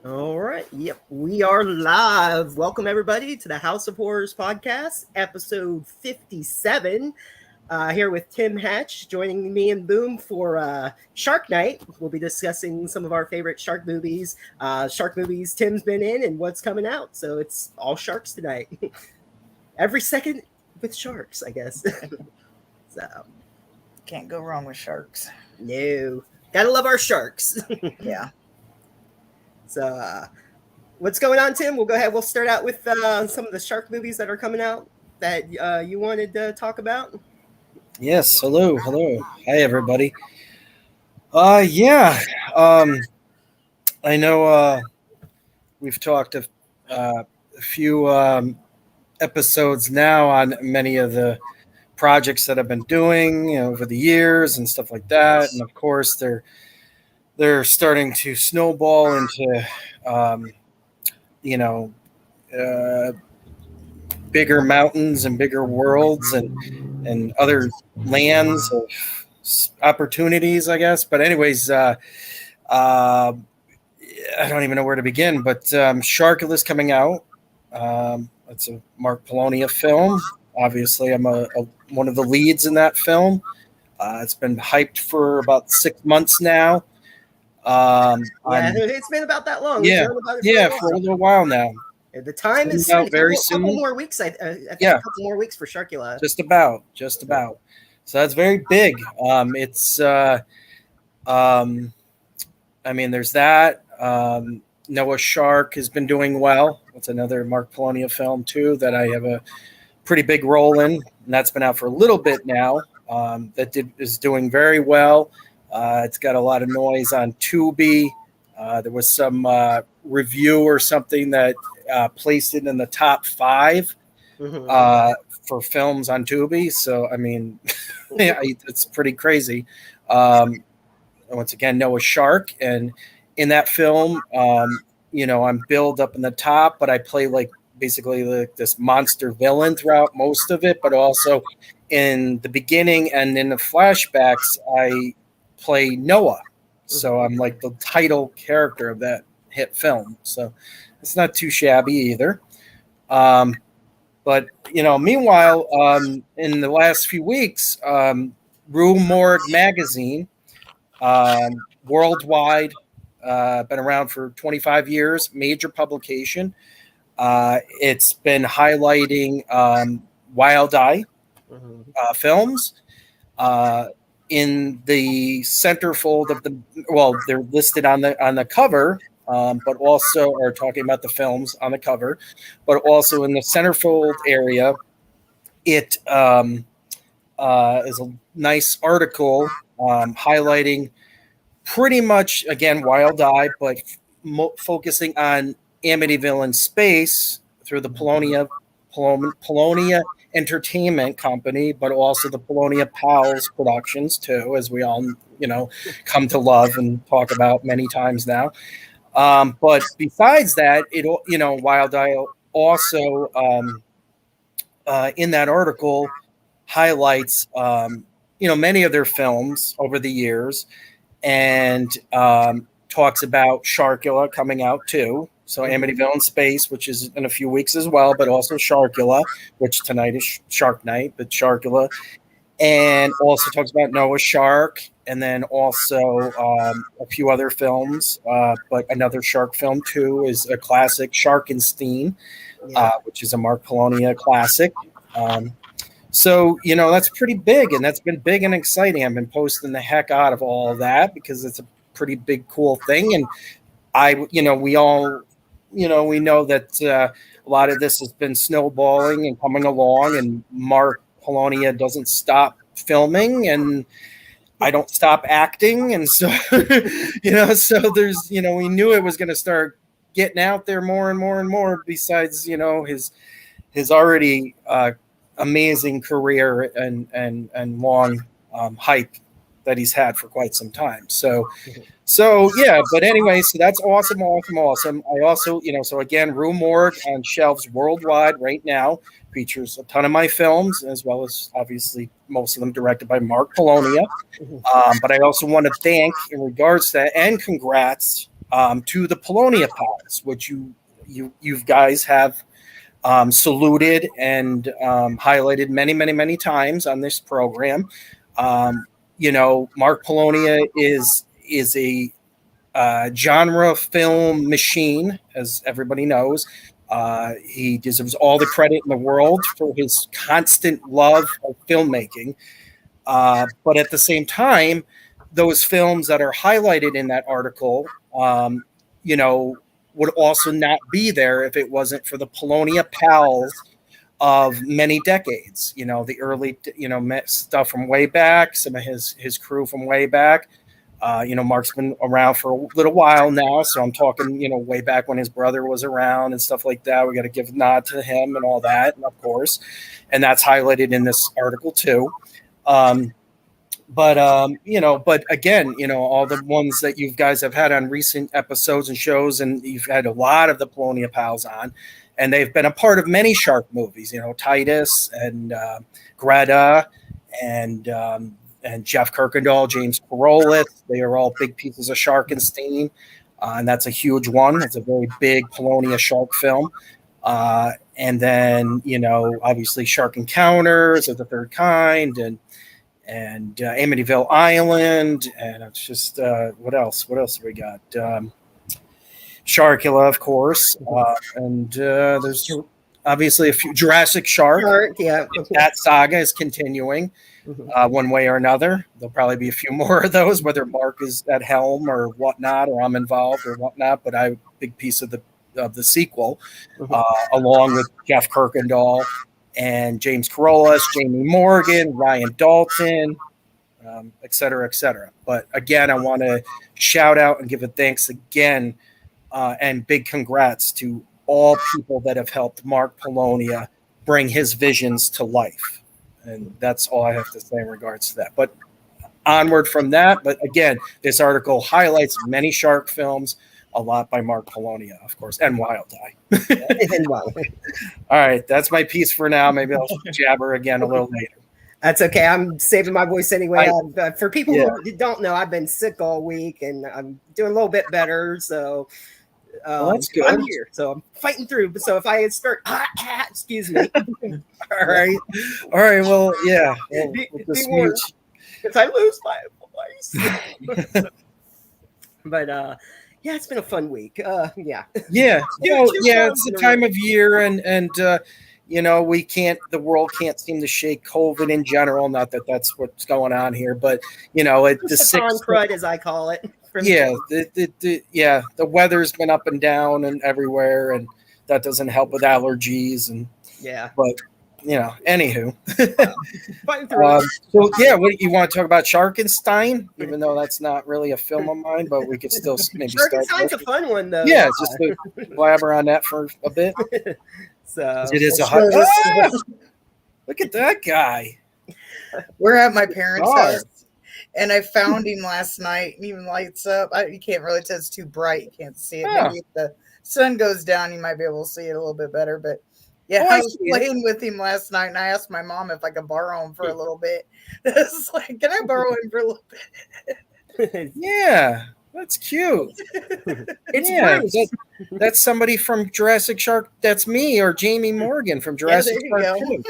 All right. Yep. We are live. Welcome, everybody, to the House of Horrors podcast, episode 57. Here with Tim Hatch, joining me and Boom for Shark Night. We'll be discussing some of our favorite shark movies Tim's been in, and what's coming out. So it's all sharks tonight. Every second with sharks, I guess. So, Can't go wrong with sharks. no. Gotta love our sharks. Yeah. So, what's going on, Tim? We'll go ahead. We'll start out with some of the shark movies that are coming out that you wanted to talk about. Yes, hello. Hi, everybody. Yeah, I know we've talked a few episodes now on many of the projects that I've been doing, over the years and stuff like that, and of course they're starting to snowball into, you know, uh, bigger mountains and bigger worlds and other lands of opportunities, I guess. But anyways, I don't even know where to begin. But Sharkula is coming out. It's a Mark Polonia film. Obviously, I'm one of the leads in that film. It's been hyped for about 6 months now. It's been about that long. Yeah, for a little while now. The time is out very a couple soon. more weeks. I think a couple more weeks for Sharkula. Just about. So that's very big. I mean, there's that. Noah Shark has been doing well. It's another Mark Polonia film too that I have a pretty big role in, and that's been out for a little bit now. Is doing very well. It's got a lot of noise on Tubi. There was some review or something that placed it in the top 5 for films on Tubi. So, I mean, yeah, it's pretty crazy. Once again, Noah Shark. And in that film, I'm billed up in the top, but I play basically this monster villain throughout most of it. But also in the beginning and in the flashbacks, I play Noah. So I'm like the title character of that hit film. So it's not too shabby either. But, meanwhile, in the last few weeks, Rue Morgue magazine, worldwide, been around for 25 years, major publication. It's been highlighting Wild Eye films. In the centerfold of they're listed on the cover, but also are talking about the films on the cover, but also in the centerfold area, it is a nice article highlighting pretty much again Wild Eye, but focusing on Amityville in space through the Polonia Entertainment Company, but also the Polonia Pals productions too, as we all come to love and talk about many times now. But besides that, Wild Eye also in that article highlights many of their films over the years, and talks about Sharkula coming out too. So Amityville in Space, which is in a few weeks as well, but also Sharkula, which tonight is Shark Night, but Sharkula. And also talks about Noah Shark, and then also a few other films. But another shark film too is a classic, Sharkenstein, which is a Mark Polonia classic. So, that's pretty big, and that's been big and exciting. I've been posting the heck out of all of that because it's a pretty big, cool thing. And we all, we know that a lot of this has been snowballing and coming along, and Mark Polonia doesn't stop filming, and I don't stop acting. And so, so there's, we knew it was going to start getting out there more and more and more, besides, his already amazing career and long hype that he's had for quite some time. So yeah, but anyway, so that's awesome. I also, so again, Rue Morgue on shelves worldwide right now, features a ton of my films, as well as obviously most of them directed by Mark Polonia. But I also want to thank, in regards to that, and congrats to the Polonia Pals, which you guys have saluted and highlighted many times on this program. Mark Polonia is a genre film machine, as everybody knows. He deserves all the credit in the world for his constant love of filmmaking. But at the same time, those films that are highlighted in that article, would also not be there if it wasn't for the Polonia Pals of many decades. The early, stuff from way back, some of his crew from way back. Mark's been around for a little while now, so I'm talking, way back when his brother was around and stuff like that. We got to give a nod to him and all that, and of course, and that's highlighted in this article too. But again, all the ones that you guys have had on recent episodes and shows, and you've had a lot of the Polonia Pals on, and they've been a part of many shark movies, Titus and Greta and Jeff Kirkendall, James Carolith. They are all big pieces of Sharkenstein, and that's a huge one. It's a very big Polonia shark film. And then, obviously Shark Encounters of the Third Kind and Amityville Island, and it's just what else have we got? Sharkula, of course, and there's obviously a few Jurassic Shark. Yeah, that saga is continuing one way or another. There'll probably be a few more of those, whether Mark is at helm or whatnot, or I'm involved or whatnot. But I'm a big piece of the sequel, along with Jeff Kirkendall and James Carolus, Jamie Morgan, Ryan Dalton, et cetera, et cetera. But again, I want to shout out and give a thanks again and big congrats to all people that have helped Mark Polonia bring his visions to life. And that's all I have to say in regards to that. But onward from that. But again, this article highlights many shark films, a lot by Mark Polonia, of course, and Wild Eye. All right, that's my piece for now. Maybe I'll jabber again a little later. That's okay. I'm saving my voice anyway. For people who don't know, I've been sick all week, and I'm doing a little bit better. So that's good. I'm here, so I'm fighting through. So if I start, excuse me. All right. Well, yeah. If I lose my voice. But yeah, it's been a fun week. Yeah. It's the time of year, and the world can't seem to shake COVID in general. Not that that's what's going on here, but the sixth crud, as I call it. Yeah, the weather's been up and down and everywhere, and that doesn't help with allergies and But anywho. So yeah, what you want to talk about Sharkenstein? Even though that's not really a film of mine, but we could still maybe start. Sharkenstein's a fun one though. Yeah, just to blabber on that for a bit. So it is look at that guy. We're at my parents' house, and I found him last night, and even lights up. You can't really tell; it's too bright. You can't see it. Maybe if the sun goes down, you might be able to see it a little bit better. But yeah, I was playing with him last night, and I asked my mom if I could borrow him for a little bit. It's like, can I borrow him for a little bit? Yeah, that's cute. That's somebody from Jurassic Shark. That's me or Jamie Morgan from Jurassic Shark 2.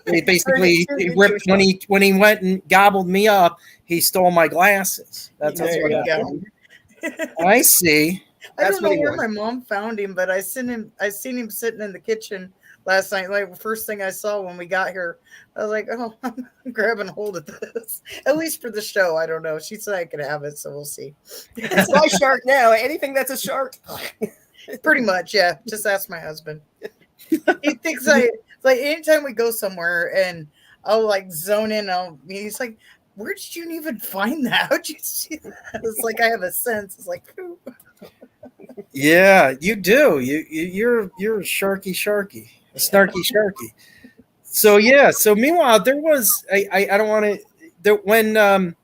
He basically ripped when he went and gobbled me up. He stole my glasses. That's what happened. I see. I don't know where my mom found him, but I seen him sitting in the kitchen last night. Like the first thing I saw when we got here, I was like, "Oh, I'm grabbing hold of this." At least for the show, I don't know. She said I could have it, so we'll see. It's my shark now. Anything that's a shark, pretty much. Yeah, just ask my husband. He thinks like anytime we go somewhere and I'll like zone in. He's like, "Where did you even find that? How'd you see that?" It's like I have a sense. It's like, "Ooh." Yeah, you do. You're a snarky sharky. So yeah. So meanwhile, there was I don't want to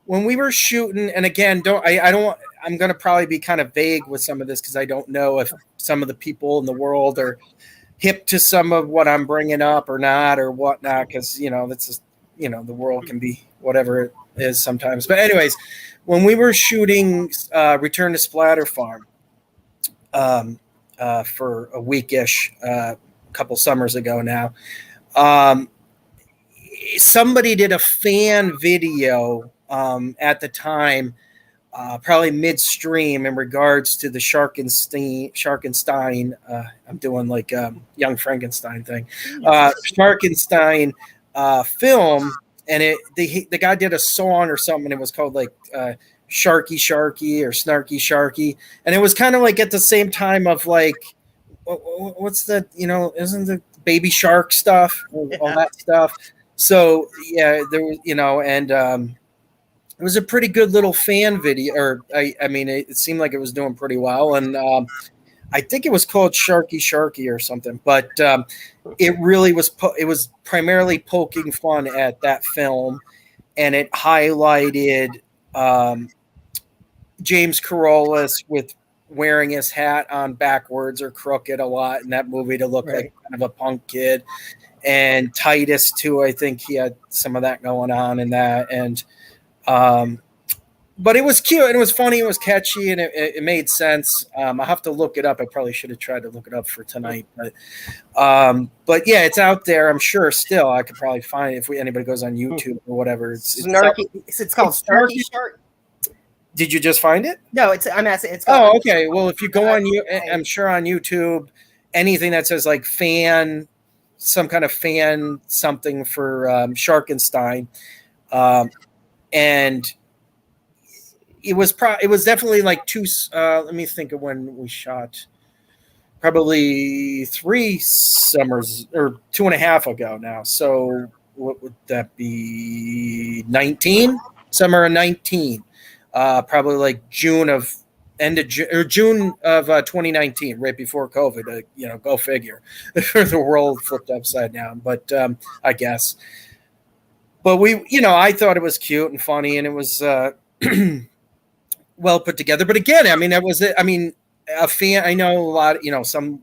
when we were shooting, and again, I'm going to probably be kind of vague with some of this because I don't know if some of the people in the world are hip to some of what I'm bringing up or not or whatnot. Because that's just the world can be whatever it is sometimes. But anyways, when we were shooting Return to Splatter Farm for a weekish, a couple summers ago now, somebody did a fan video at the time, probably midstream, in regards to the Sharkenstein. I'm doing like Young Frankenstein thing. Sharkenstein film, and the guy did a song or something, and it was called like Sharky Sharky or Snarky Sharky, and it was kind of like at the same time of like, what's the, isn't the Baby Shark stuff, all that stuff. So yeah, there was, and it was a pretty good little fan video, or I mean, it seemed like it was doing pretty well, and I think it was called Sharky Sharky or something. But it really was. It was primarily poking fun at that film, and it highlighted James Carolus with wearing his hat on backwards or crooked a lot in that movie to look like kind of a punk kid, and Titus too. I think he had some of that going on in that, and. But it was cute and it was funny, it was catchy, and it made sense. I'll have to look it up. I probably should have tried to look it up for tonight, but yeah, it's out there. I'm sure still I could probably find it if anybody goes on YouTube or whatever. It's called Snarky Shark. Did you just find it? No, I'm asking. It's called. Oh, okay. Well, if you go on I'm sure on YouTube, anything that says like some kind of fan something for Sharkenstein. And it was definitely like let me think of when we shot, probably 3 summers or 2.5 ago now. So what would that be? 19, summer of 19, probably like June of 2019, right before COVID. Go figure. The world flipped upside down, but I guess. But I thought it was cute and funny, and it was well put together. But again, I mean, a fan. I know a lot. Some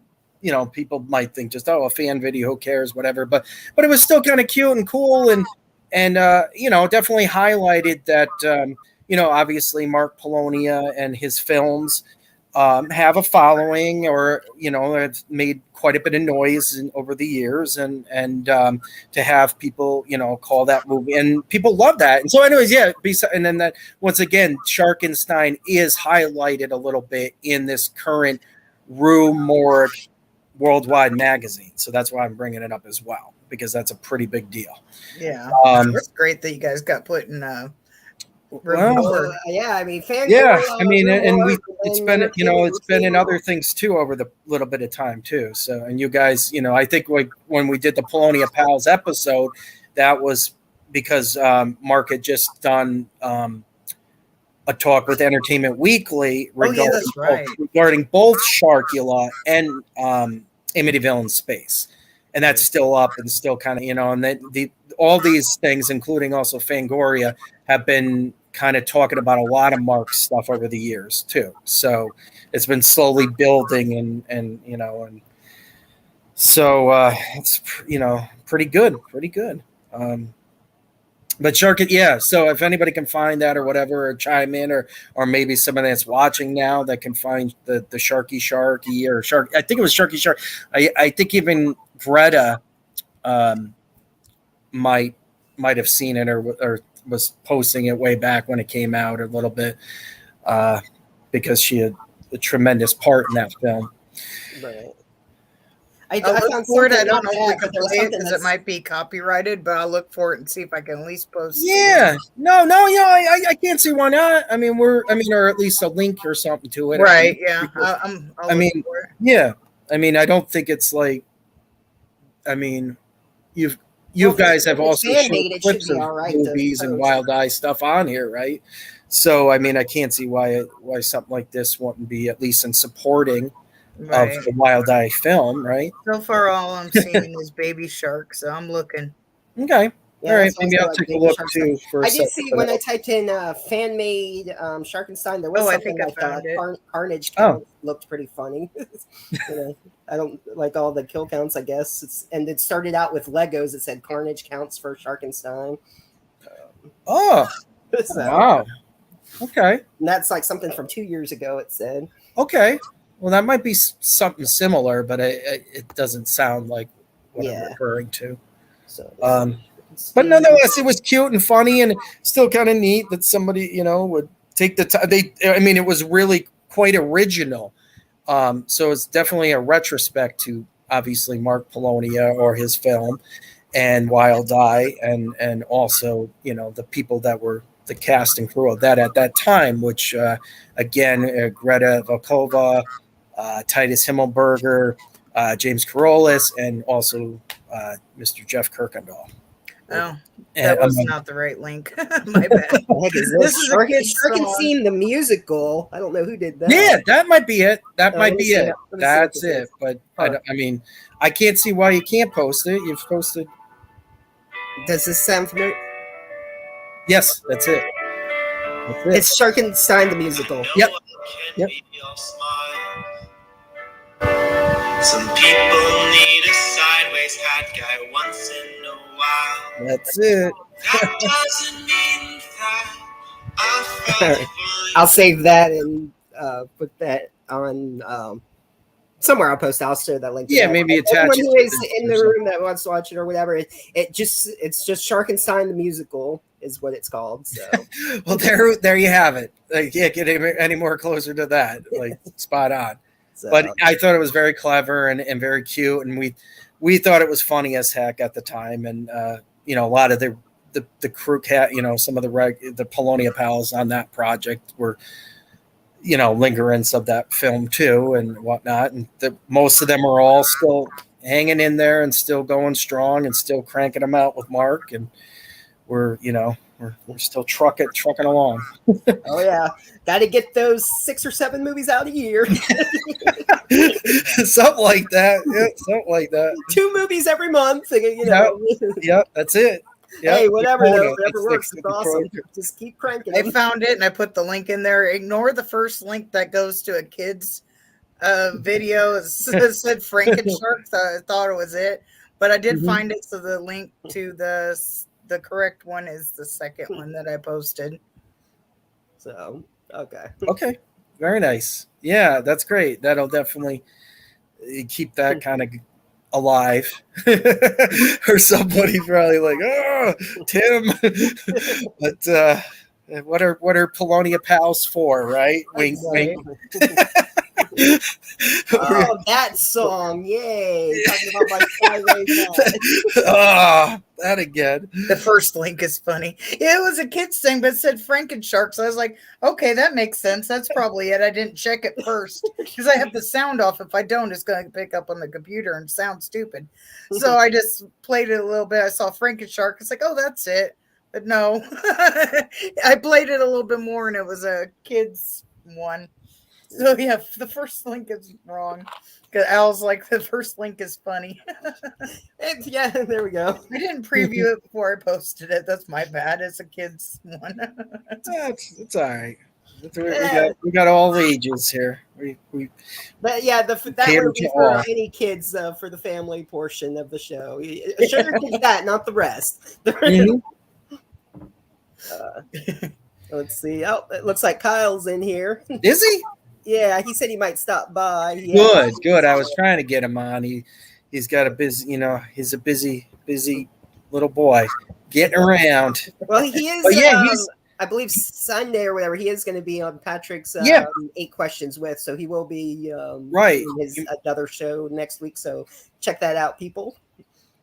people might think just, a fan video, who cares, whatever. But it was still kind of cute and cool, and definitely highlighted that. Obviously Mark Polonia and his films have a following, or have made quite a bit of noise over the years, and to have people call that movie, and people love that. And so anyways, yeah, and then that once again, Sharkenstein is highlighted a little bit in this current Rue Morgue Worldwide magazine, so that's why I'm bringing it up as well, because that's a pretty big deal. Yeah, it's great that you guys got put in well, yeah, I mean, and it's been in other things too over the little bit of time too. So, and you guys, I think when we did the Polonia Pals episode, that was because Mark had just done a talk with Entertainment Weekly regarding both Sharkula and Amityville in Space, and that's still up and still kind of and then all these things, including also Fangoria, have been kind of talking about a lot of Mark's stuff over the years too. So it's been slowly building, and so it's pretty good. But yeah. So if anybody can find that or whatever, or chime in, or maybe somebody that's watching now that can find the Sharky Sharky or Shark. I think it was Sharky Shark. I think even Greta might have seen it or was posting it way back when it came out a little bit, because she had a tremendous part in that film. Right. I look for it. I don't know if we can play it because it might be copyrighted, but I'll look for it and see if I can at least post. Yeah, no, I can't see why not. I mean, or at least a link or something to it. Right? Yeah. Yeah. I mean, I don't think it's like. I mean, you guys have also shown clips of movies and Wild Eye stuff on here, right? So, I mean, I can't see why something like this wouldn't be at least in supporting of the Wild Eye film, right? So far, all I'm seeing is Baby Shark, so I'm looking. Okay. Yeah, All right, that's maybe also I'll like take a Baby look Shark too stuff. for a I did second. see when I typed in fan-made Sharkenstein, there was Oh, I something think I like found it. Carnage Oh. count looked pretty funny. You know, I don't like all the kill counts, I guess. And it started out with Legos. It said Carnage counts for Sharkenstein. Oh, So, wow. Okay. and that's like something from 2 years ago, it said. Okay. Well, that might be something similar, but it doesn't sound like what I'm Yeah. referring to. So, But nonetheless, it was cute and funny, and still kind of neat that somebody, would take the time. It was really quite original. So it's definitely a retrospect to obviously Mark Polonia or his film, and Wild Eye, and also the people that were the cast and crew of that at that time, which again, Greta Volkova, Titus Himmelberger, James Carolus, and also Mr. Jeff Kirkendall. Oh, that was not the right link. My bad. What is This is a kid's song. Sharkenstein the musical. I don't know who did that. Yeah, that might be it. That might be it. Let me see That's what this it. is. But Huh. I can't see why you can't post it. You've posted. Does this sound familiar? Yes, that's it. That's it. It's Sharkenstein the musical. Yep. Yep. Some people need a sideways hat guy once in a while. That's it. That doesn't mean that I'll save that and put that on somewhere. I'll post. I'll share that link. Yeah, maybe attach Everyone it who to is this in or the something. room that wants to watch it or whatever. It's just Sharkenstein the musical is what it's called. So Well, there you have it. You can't get any more closer to that. Like spot on. so, But I thought it was very clever and very cute, and we thought it was funny as heck at the time. And a lot of the crew some of the Polonia Pals on that project were lingerings of that film too and whatnot. And most of them are all still hanging in there and still going strong and still cranking them out with Mark. And we're still trucking along. oh yeah, got to get those 6 or 7 movies out a year. Something like that. Yeah, something like that. 2 movies every month. Yep, that's it. Yep, Hey, whatever, the though, quota. whatever works. That's It's awesome. quota. Just keep cranking. I found it and I put the link in there. Ignore the first link that goes to a kid's video. It said Frankenshark, so I thought it was it. But I did find it, so the link to the correct one is the second one that I posted. So, okay. Okay, very nice. Yeah, that's great. That'll definitely keep that kind of alive. Or somebody probably like, oh, Tim. But what are Polonia Pals for, right? Wink, wink. Oh, that song. Yay. Talking about my sideways hat. Oh, that again. The first link is funny. It was a kid's thing, but it said Frankenshark. So I was like, okay, that makes sense. That's probably it. I didn't check it first because I have the sound off. If I don't, it's going to pick up on the computer and sound stupid. So I just played it a little bit. I saw Frankenshark. It's like, oh, that's it. But no, I played it a little bit more and it was a kid's one. So yeah, the first link is wrong. Because Al's like, the first link is funny. Yeah, there we go. I didn't preview it before I posted it. That's my bad. It's a kid's one. It's all right. We got all ages here. But yeah, that Cater would be to for all. any kids for the family portion of the show. Sugar kids that, not the rest. Mhm. Let's see. Oh, it looks like Kyle's in here. Is he? Yeah, he said he might stop by. Good. I was trying to get him on. He's got a busy, he's a busy little boy getting around. Well, he is. But yeah, he's I believe Sunday or whatever. He is going to be on Patrick's 8 Questions with, so he will be right. doing his another show next week. So check that out, people.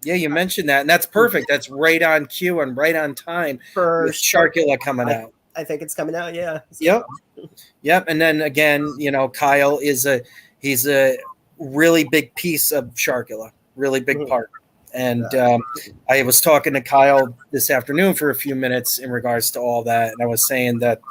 Yeah, you mentioned that, and that's perfect. That's right on cue and right on time For with Sharkula coming out. I think it's coming out. Yeah. Yep. And then again, Kyle he's a really big piece of Sharkula, really big part. And I was talking to Kyle this afternoon for a few minutes in regards to all that, and I was saying that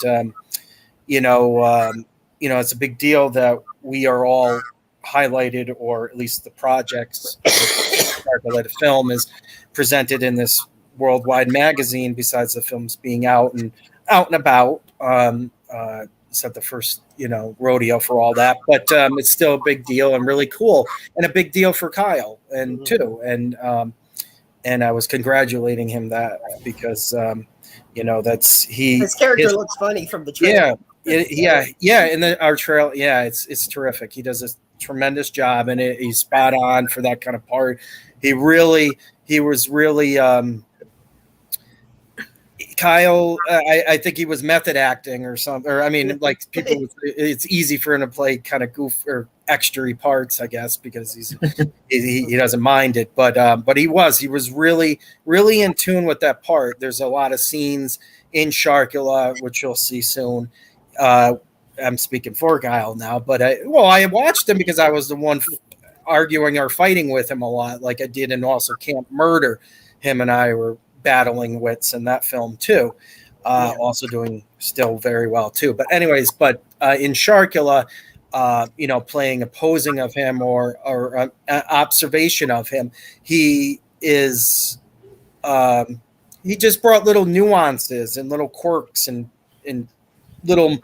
it's a big deal that we are all highlighted, or at least the projects Sharkula, the film, is presented in this worldwide magazine. Besides the films being out and about, it's not the first rodeo for all that, but it's still a big deal and really cool, and a big deal for Kyle and too. And I was congratulating him that because that's his character looks funny from the trailer. Yeah. In our trail, it's terrific. He does a tremendous job, and he's spot on for that kind of part. He was really Kyle. I think he was method acting or something. Or I mean, like people, it's easy for him to play kind of goof or extra parts, I guess, because he doesn't mind it. But he was really in tune with that part. There's a lot of scenes in Sharkula, which you'll see soon. I'm speaking for Kyle now, but I watched him because I was the one arguing or fighting with him a lot, like I did in also Camp Murder. Him and I were battling wits in that film too. Also doing still very well too. But anyways, in Sharkula, playing opposing of him or observation of him, he is he just brought little nuances and little quirks and little,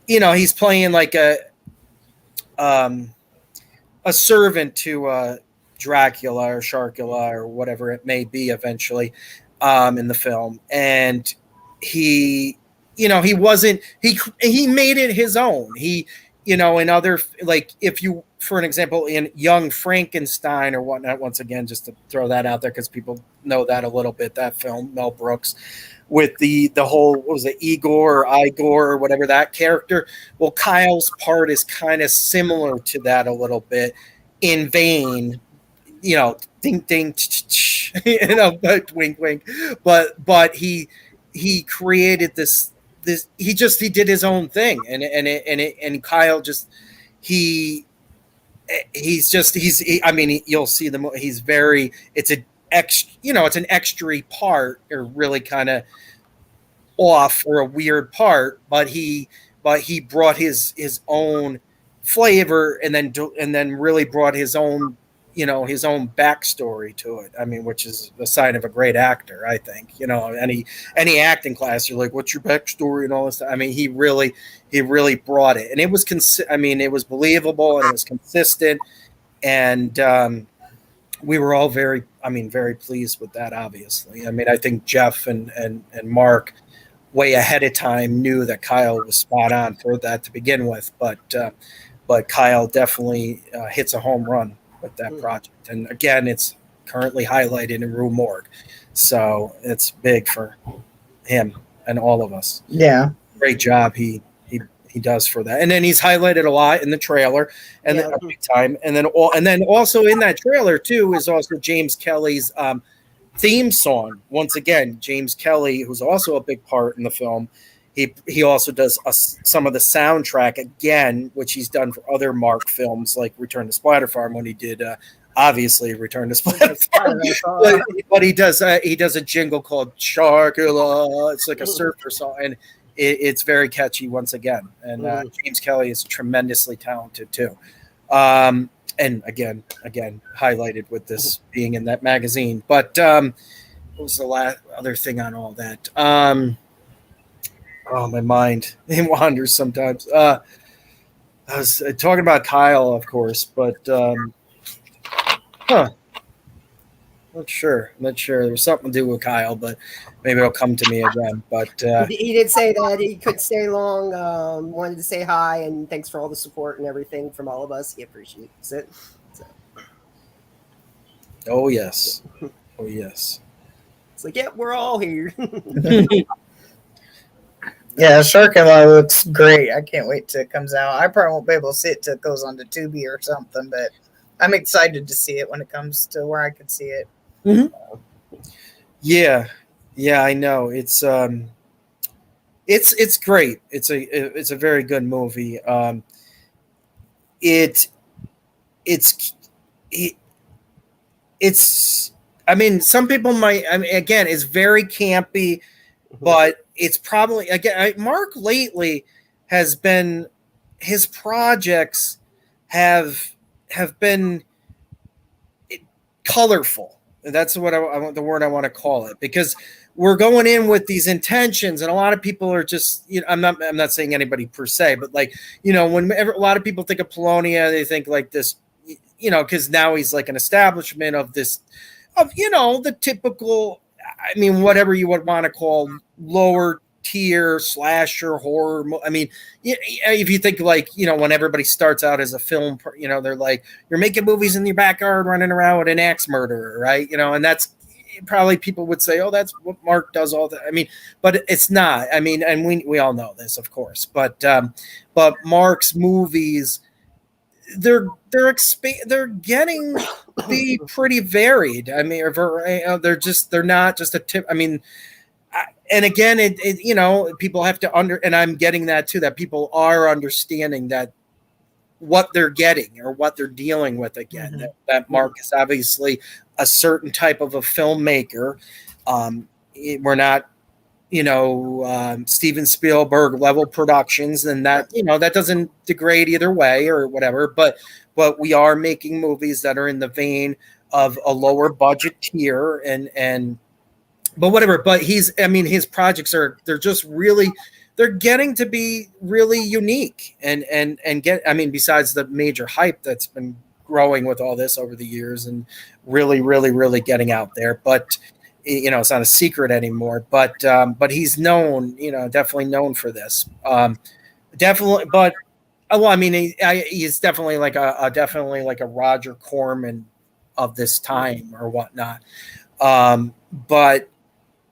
he's playing like a servant to Dracula or Sharkula or whatever it may be eventually in the film. And he made it his own. He, in other, like if you, for an example, in Young Frankenstein or whatnot, once again, just to throw that out there because people know that a little bit, that film, Mel Brooks, with the whole, what was it, Igor or whatever, that character. Well, Kyle's part is kind of similar to that a little bit in vain, ding ding, but wink wink, but he created this he did his own thing, and Kyle just I mean, you'll see it's an extra part, or really kind of off, or a weird part, but he brought his own flavor, and then really brought his own his own backstory to it. I mean, which is a sign of a great actor, I think. Any acting class, you're like, what's your backstory and all this stuff. I mean, he really brought it, and it was it was believable, and it was consistent, and we were all very pleased with that, obviously. I mean, I think Jeff and Mark way ahead of time knew that Kyle was spot on for that to begin with, but Kyle definitely hits a home run with that project. And again, it's currently highlighted in Rue Morgue, so it's big for him and all of us. Yeah, great job he does for that. And then he's highlighted a lot in the trailer, and then every time, and then also in that trailer too is also James Kelly's theme song. Once again, James Kelly, who's also a big part in the film, he also does some of the soundtrack again, which he's done for other Mark films like Return to Splatter Farm, when he did obviously Return to Splatter Farm. but he does a jingle called Sharkula. It's like a surfer song, and it's very catchy once again. And James Kelly is tremendously talented too. And again highlighted with this being in that magazine. But what was the last other thing on all that? Oh, my mind, it wanders sometimes. I was talking about Kyle, of course, but not sure. There's something to do with Kyle, but maybe it'll come to me again. But he did say that he could stay long. Wanted to say hi and thanks for all the support and everything from all of us. He appreciates it. So. Oh yes. It's like, yeah, we're all here. Yeah, Sharkula looks great. I can't wait till it comes out. I probably won't be able to see it till it goes on to Tubi or something, but I'm excited to see it when it comes to where I can see it. Mm-hmm. Yeah, I know. It's great. It's a very good movie. It's. I mean, some people might. I mean, again, it's very campy, but it's probably, again, Mark lately has been, his projects have been colorful. That's what I want, the word I want to call it, because we're going in with these intentions, and a lot of people are just, I'm not saying anybody per se, but like, whenever a lot of people think of Polonia, they think like this, because now he's like an establishment of this, of the typical, I mean, whatever you would want to call lower tier slasher horror. I mean, if you think like, when everybody starts out as a film, they're like, you're making movies in your backyard running around with an axe murderer, right? And that's probably, people would say, oh, that's what Mark does all that. I mean, but it's not. I mean, and we all know this, of course, but Mark's movies, they're getting to be pretty varied. I mean, they're not just a tip. I mean, and again, people have to and I'm getting that too, that people are understanding that what they're getting or what they're dealing with again. Mm-hmm. That Mark is obviously a certain type of a filmmaker. We're not, Steven Spielberg level productions, and that, that doesn't degrade either way or whatever, but we are making movies that are in the vein of a lower budget tier but whatever, but his projects they're getting to be really unique and besides the major hype that's been growing with all this over the years and really, really, really getting out there. But, it's not a secret anymore, but he's known, definitely known for this. Definitely. But, he's definitely like a Roger Corman of this time or whatnot.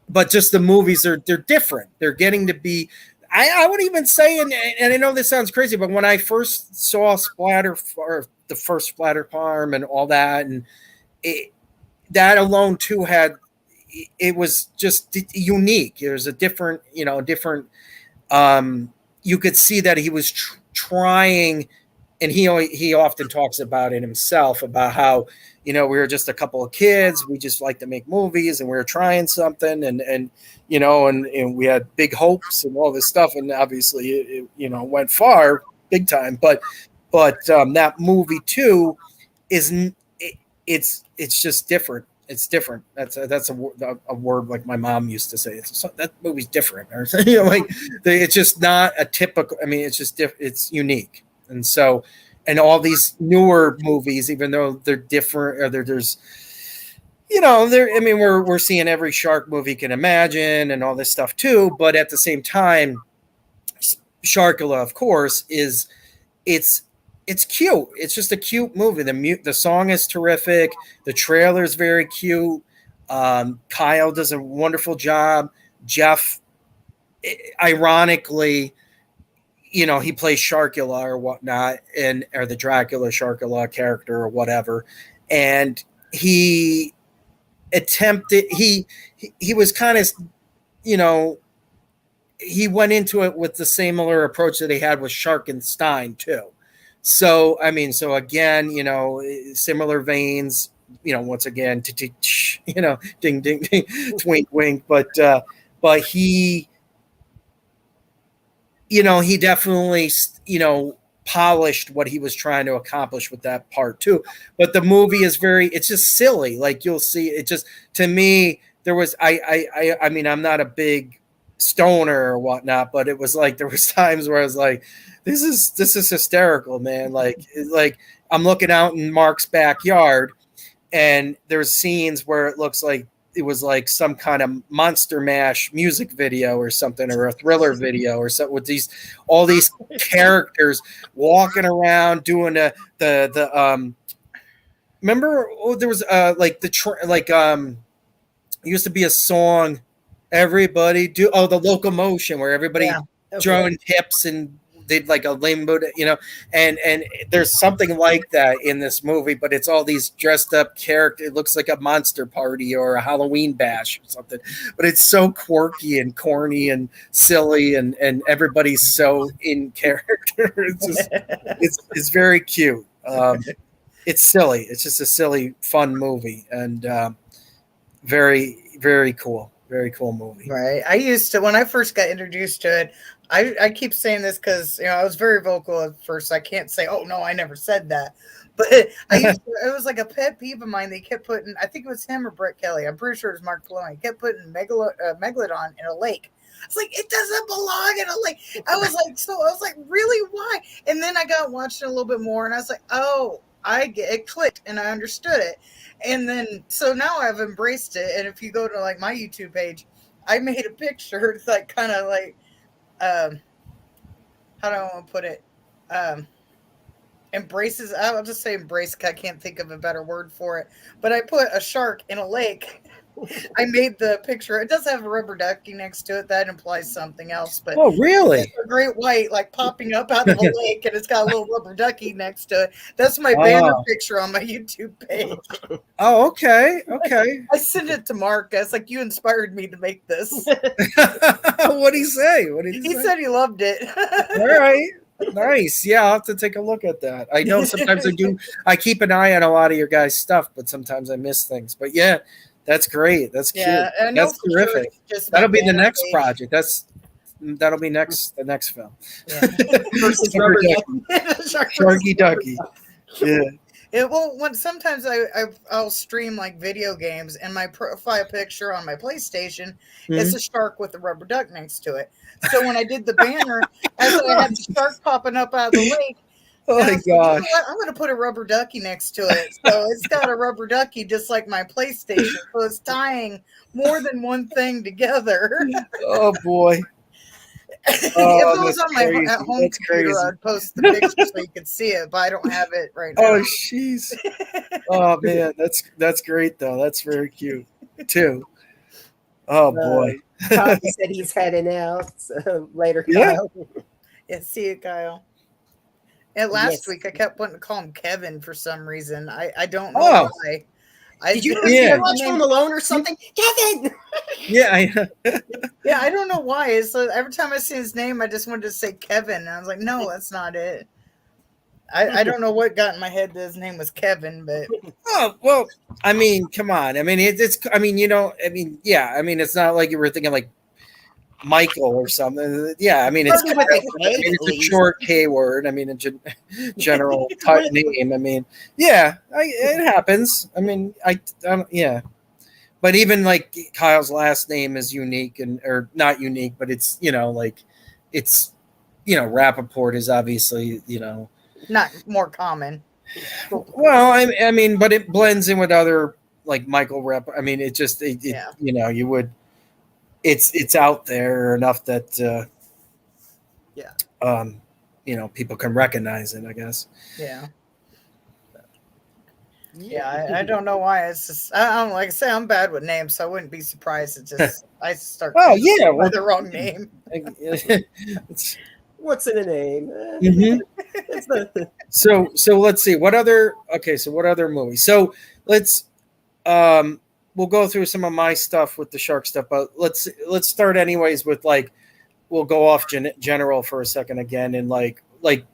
But just the movies they're different. They're getting to be, I would even say, and I know this sounds crazy, but when I first saw the first Splatter Farm and all that, and that alone too it was just unique. It was a different, you could see that he was trying, and he often talks about it himself, about how, we were just a couple of kids. We just like to make movies, and we were trying something, and we had big hopes and all this stuff. And obviously it went far, big time. But that movie too it's just different. It's different. That's a word like my mom used to say. That movie's different, or it's just not a typical. I mean, it's just it's unique, and so. And all these newer movies, even though they're different, or there's, we're seeing every shark movie you can imagine and all this stuff too. But at the same time, Sharkula, of course, it's cute. It's just a cute movie. The song is terrific. The trailer is very cute. Kyle does a wonderful job. Jeff, ironically, he plays Sharkula or whatnot, or the Dracula Sharkula character or whatever. And he attempted, he was kind of, he went into it with the similar approach that he had with Sharkenstein too. So, again, similar veins, once again, ding, ding, ding, twink, wink. But he, he definitely, polished what he was trying to accomplish with that part too. But the movie is it's just silly. Like, you'll see it just, to me, there was, I'm not a big stoner or whatnot, but it was like, there was times where I was like, this is hysterical, man. Like I'm looking out in Mark's backyard, and there's scenes where it looks like it was like some kind of Monster Mash music video or something, or a Thriller video or something, with all these characters walking around doing the remember, there was it used to be a song, everybody do, the Locomotion, where everybody joined hips and did like a limbo, and there's something like that in this movie, but it's all these dressed up characters. It looks like a monster party or a Halloween bash or something, but it's so quirky and corny and silly, and everybody's so in character. It's very cute. It's silly. It's just a silly, fun movie, and very, very cool. Very cool movie. Right. I used to, when I first got introduced to it, I keep saying this because I was very vocal at first. I can't say, oh no, I never said that. But it was like a pet peeve of mine. They kept putting, I think it was him or Brett Kelly. I'm pretty sure it was Mark Polonia. He kept putting Megalodon in a lake. I was like, it doesn't belong in a lake. I was like, really? Why? And then I got watching a little bit more, and I was like, oh, it clicked, and I understood it. And then so now I've embraced it. And if you go to like my YouTube page, I made a picture. It's like kind of like, how do I want to put it? Embraces. I'll just say embrace. I can't think of a better word for it. But I put a shark in a lake. I made the picture. It does have a rubber ducky next to it. That implies something else. But oh, really? A great white like popping up out of a lake, and it's got a little rubber ducky next to it. That's my banner picture on my YouTube page. Oh, okay. Okay. I sent it to Mark. I was like, you inspired me to make this. What'd he say? He said he loved it. All right. Nice. Yeah, I'll have to take a look at that. I know sometimes I keep an eye on a lot of your guys' stuff, but sometimes I miss things. But yeah, that's great. That's cute. That's terrific. Sure that'll be the next project. That'll be the next film. Yeah. Sharky Ducky. Yeah. Sometimes I'll stream like video games, and my profile picture on my PlayStation is a shark with a rubber duck next to it. So when I did the banner, I had the shark popping up out of the lake. Oh my gosh! You know what? I'm going to put a rubber ducky next to it. So it's got a rubber ducky just like my PlayStation. So it's tying more than one thing together. Oh boy! If it was on my home computer, I'd post the picture so you could see it, but I don't have it right now. Oh, jeez. Oh, man. That's great, though. That's very cute, too. Oh, boy. Kyle said he's heading out. So later, Kyle. Yeah, see you, Kyle. And last week, I kept wanting to call him Kevin for some reason. I don't know why. Did you watch Home Alone or something? Kevin! Yeah, I don't know why. So every time I see his name, I just wanted to say Kevin. And I was like, no, that's not it. I don't know what got in my head that his name was Kevin, but oh well, I mean, come on. I mean, it's not like you were thinking like Michael or something. Yeah, I mean, it's a short K word. I mean, a general type name. I mean, yeah, it happens. I mean, yeah. But even like Kyle's last name is unique or not unique, but it's, Rappaport is obviously, not more common. Well, I mean, but it blends in with other like Michael Rapp. I mean, it just, you would, it's out there enough that, people can recognize it, I guess. Yeah. Yeah, I don't know why. It's just I don't like I say I'm bad with names, so I wouldn't be surprised. It's just I start with the wrong name. What's in a name? Mm-hmm. So let's see what other movies. So let's we'll go through some of my stuff with the shark stuff, but let's start anyways with like we'll go off general for a second again and like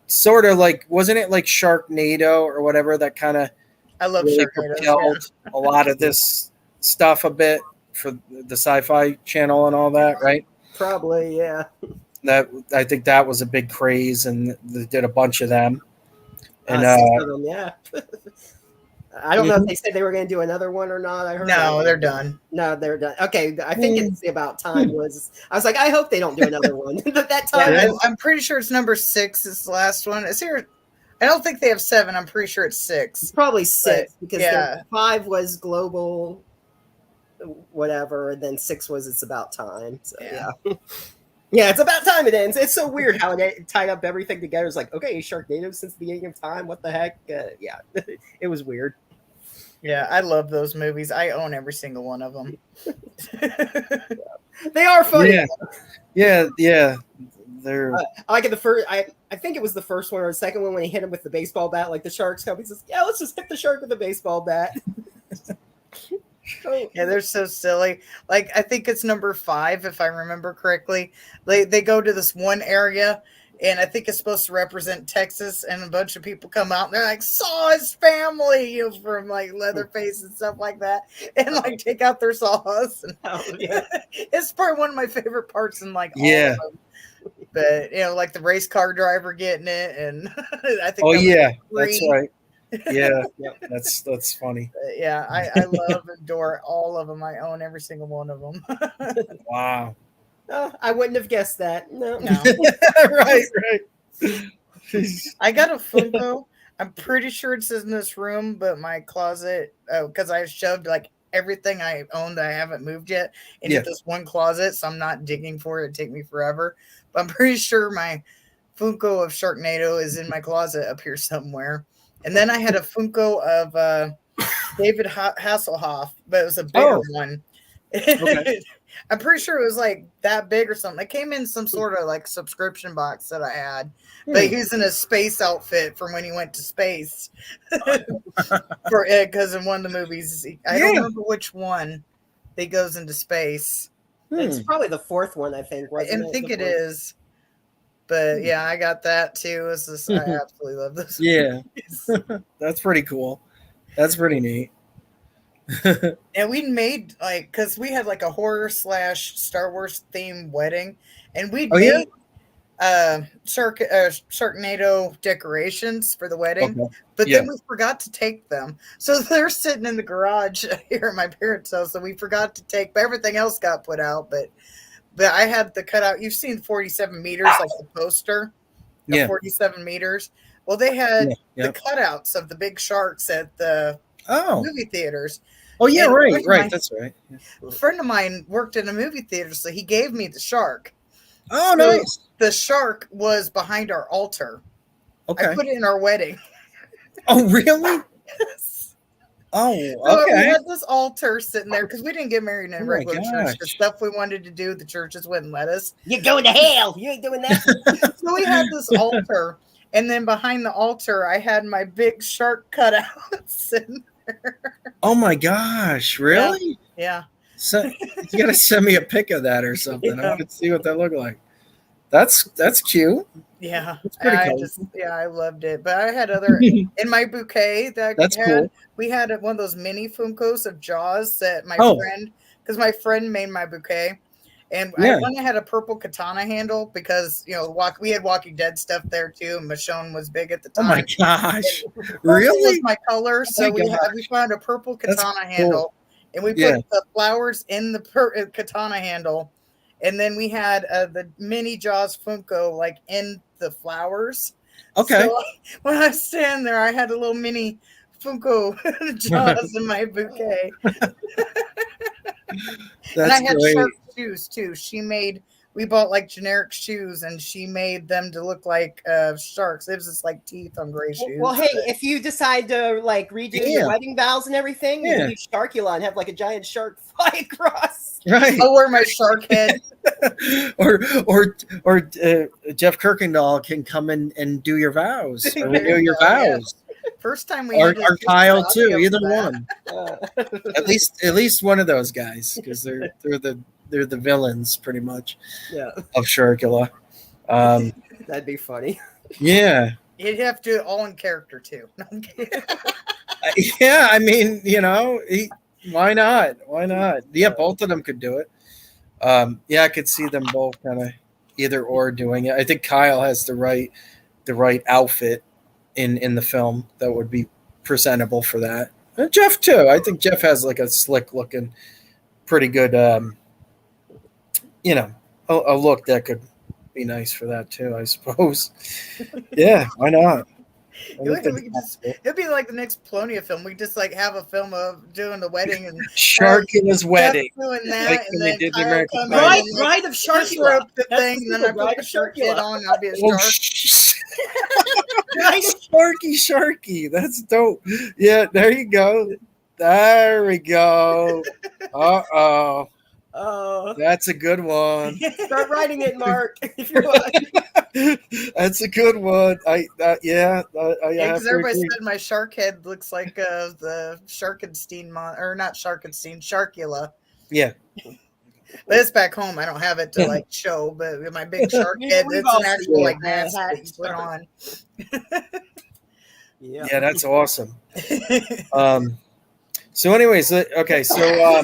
sort of like wasn't it like Sharknado or whatever that kind of I love really Sharknado. propelled a lot of this stuff a bit for the Sci-Fi Channel and all that, right? Probably, yeah. That I think that was a big craze, and they did a bunch of them. And 6 of them, yeah. I don't know if they said they were going to do another one or not. I heard they're done. No, they're done. Okay, I think it's about time. I was like, I hope they don't do another one. That time, yeah, I'm pretty sure it's number 6. Is the last one. Is here? I don't think they have 7. I'm pretty sure it's 6. Probably 6 because 5 was global, whatever, and then 6 was It's About Time. So yeah. Yeah, it's about time it ends. It's so weird how it tied up everything together. It's like, okay, Sharknado since the beginning of time. What the heck? Yeah, it was weird. Yeah, I love those movies. I own every single one of them. They are funny. Yeah. They're I like it. The first, I think it was the first one or the second one when he hit him with the baseball bat, like the Sharks company says, "Yeah, let's just hit the shark with a baseball bat." Yeah, they're so silly. Like I think it's number 5 if I remember correctly. They go to this one area, and I think it's supposed to represent Texas, and a bunch of people come out and they're like, saw his family from like Leatherface and stuff like that, and like take out their saws. And, it's probably one of my favorite parts in like all of them. But like the race car driver getting it, and I think. Oh yeah, that's right. Yeah, that's funny. But yeah, I love and adore all of them. I own every single one of them. Wow. Oh, I wouldn't have guessed that. No. right. I got a Funko. I'm pretty sure it's in this room, but my closet, because I shoved like everything I own that I haven't moved yet into this one closet, so I'm not digging for it. It'd take me forever. But I'm pretty sure my Funko of Sharknado is in my closet up here somewhere. And then I had a Funko of David Hasselhoff, but it was a bigger one. Okay. I'm pretty sure it was like that big or something. It came in some sort of like subscription box that I had, but he's in a space outfit from when he went to space for it. Because in one of the movies, I don't remember which one, he goes into space. It's probably the fourth one, I think. I think it is. But yeah, I got that too. I absolutely love this. Yeah, that's pretty cool. That's pretty neat. And we made because we had like a horror / Star Wars themed wedding, and we made Sharknado decorations for the wedding, but then we forgot to take them, so they're sitting in the garage here at my parents' house. So we forgot to take, but everything else got put out. But I had the cutout. You've seen 47 meters, like the poster, 47 meters. Well, they had the cutouts of the big sharks at the movie theaters. Oh yeah, right. That's right. A friend of mine worked in a movie theater, so he gave me the shark. Oh, nice. The shark was behind our altar. Okay. I put it in our wedding. Oh, really? Yes. Oh, okay. So we had this altar sitting there because we didn't get married in a regular church. The stuff we wanted to do, the churches wouldn't let us. You're going to hell. You ain't doing that. So we had this altar, and then behind the altar, I had my big shark cutouts in there. Oh my gosh! Really? Yeah. So you gotta send me a pic of that or something. I want to see what that looked like. That's cute. Yeah, it's pretty cool. I loved it. But I had other in my bouquet that's cool. We had one of those mini Funkos of Jaws that my friend, because my friend made my bouquet, and I had a purple katana handle because we had Walking Dead stuff there too. And Michonne was big at the time. Oh my gosh! Really? Was my color, so we found a purple katana handle, and we put the flowers in the katana handle. And then we had the mini Jaws Funko like in the flowers. Okay. So when I was standing there, I had a little mini Funko Jaws in my bouquet. And I had shark shoes too. We bought like generic shoes, and she made them to look like sharks. It was just like teeth on gray shoes. Well, hey, if you decide to like redo your wedding vows and everything, you can use Sharkula and have like a giant shark fly across. Right. I'll wear my shark head. or Jeff Kirkendall can come in and do your vows or renew your vows. Yeah. First time we or Kyle too, either one. At least one of those guys, because they're the villains pretty much. Yeah. Of Sharkula. That'd be funny. Yeah. You'd have to do it all in character too. Yeah, I mean, why not? Yeah, both of them could do it. I could see them both kind of either or doing it. I think Kyle has the right outfit in the film that would be presentable for that. And Jeff too. I think Jeff has like a slick looking, pretty good, a look that could be nice for that too, I suppose. Yeah, why not? It'd be like the next Polonia film. We just like have a film of doing the wedding and Sharkula's wedding. Doing that, like and then did the American Bride of Sharkula. The thing, and then I put the shark head on. I'll be a shark. Sharky. That's dope. Yeah, there you go. There we go. Uh-oh. Oh, that's a good one. Start writing it, Mark. If you want. That's a good one. Because everybody said my shark head looks like the Sharkenstein or not Sharkenstein, Sharkula. Yeah. But it's back home. I don't have it to like show, but with my big shark head, it's an actual like mask that you put on. Yeah, that's awesome. So anyways, okay, so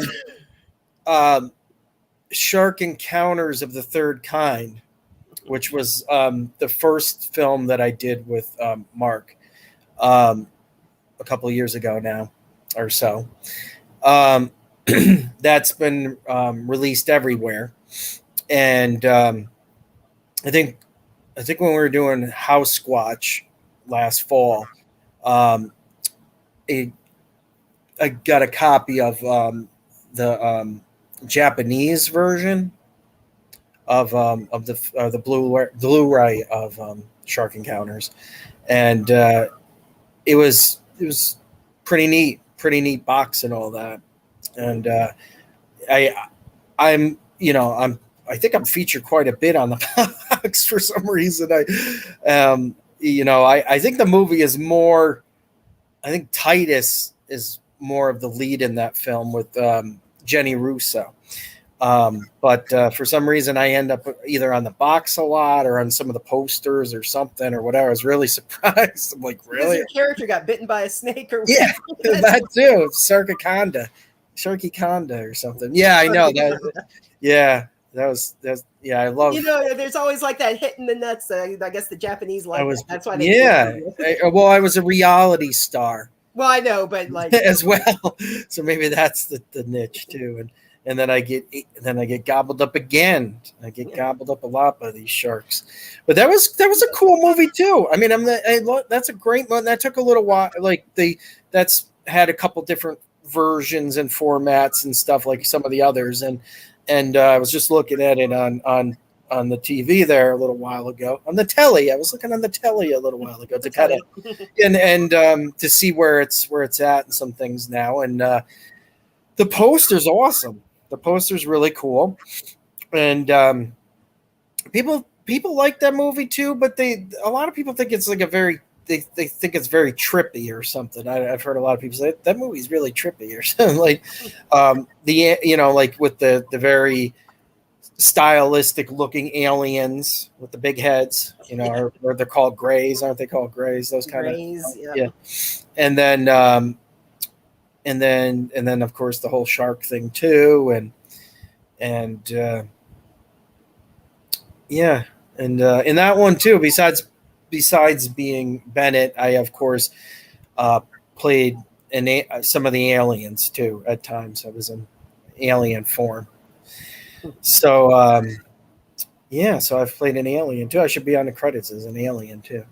Shark Encounters of the Third Kind which was the first film that I did with Mark a couple of years ago now or so. That's been released everywhere. And I think when we were doing House Squatch last fall, I got a copy of the Japanese version of the Blu-ray of Shark Encounters, and it was pretty neat box and all that. And I think I'm featured quite a bit on the box for some reason. I think the movie is more. I think Titus is more of the lead in that film with Jenny Russo. But for some reason, I end up either on the box a lot or on some of the posters or something or whatever. I was really surprised. I'm like, really? Your character got bitten by a snake or yeah, that too. Sharky Conda or something. Yeah, I know that. Yeah, that's yeah. I love. There's always like that hit in the nuts. I guess the Japanese like that. That's why. I was a reality star. Well, I know, but like as well. So maybe that's the niche too. And then I get gobbled up again. I get gobbled up a lot by these sharks. But that was a cool movie too. I mean, that's a great one. That took a little while. Like that's had a couple different versions and formats and stuff like some of the others. And I was just looking at it on the TV there a little while ago. On the telly. I was looking on the telly a little while ago to kind of and to see where it's at and some things now. And the poster's awesome. The poster's really cool, and people like that movie too. But a lot of people think it's like they think it's very trippy or something. I've heard a lot of people say that movie's really trippy or something. Like like with the very stylistic looking aliens with the big heads, or they're called grays, aren't they called grays? Those kind grays, of yeah. And then of course the whole shark thing too, and in that one too, besides being Bennett, I of course played some of the aliens too. At times I was in alien form. So so I've played an alien too. I should be on the credits as an alien too.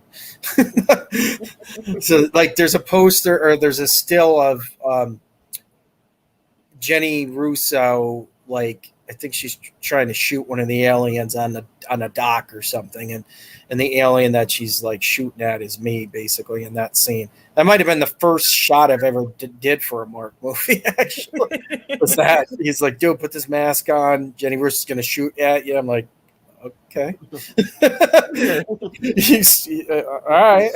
So like there's a poster or there's a still of Jenny Russo, like I think she's trying to shoot one of the aliens on a dock or something, and the alien that she's like shooting at is me basically in that scene. That might have been the first shot I've ever did for a Mark movie. Actually, was that he's like, dude, put this mask on. Jenny Russo's gonna shoot at you. I'm like, okay. All right.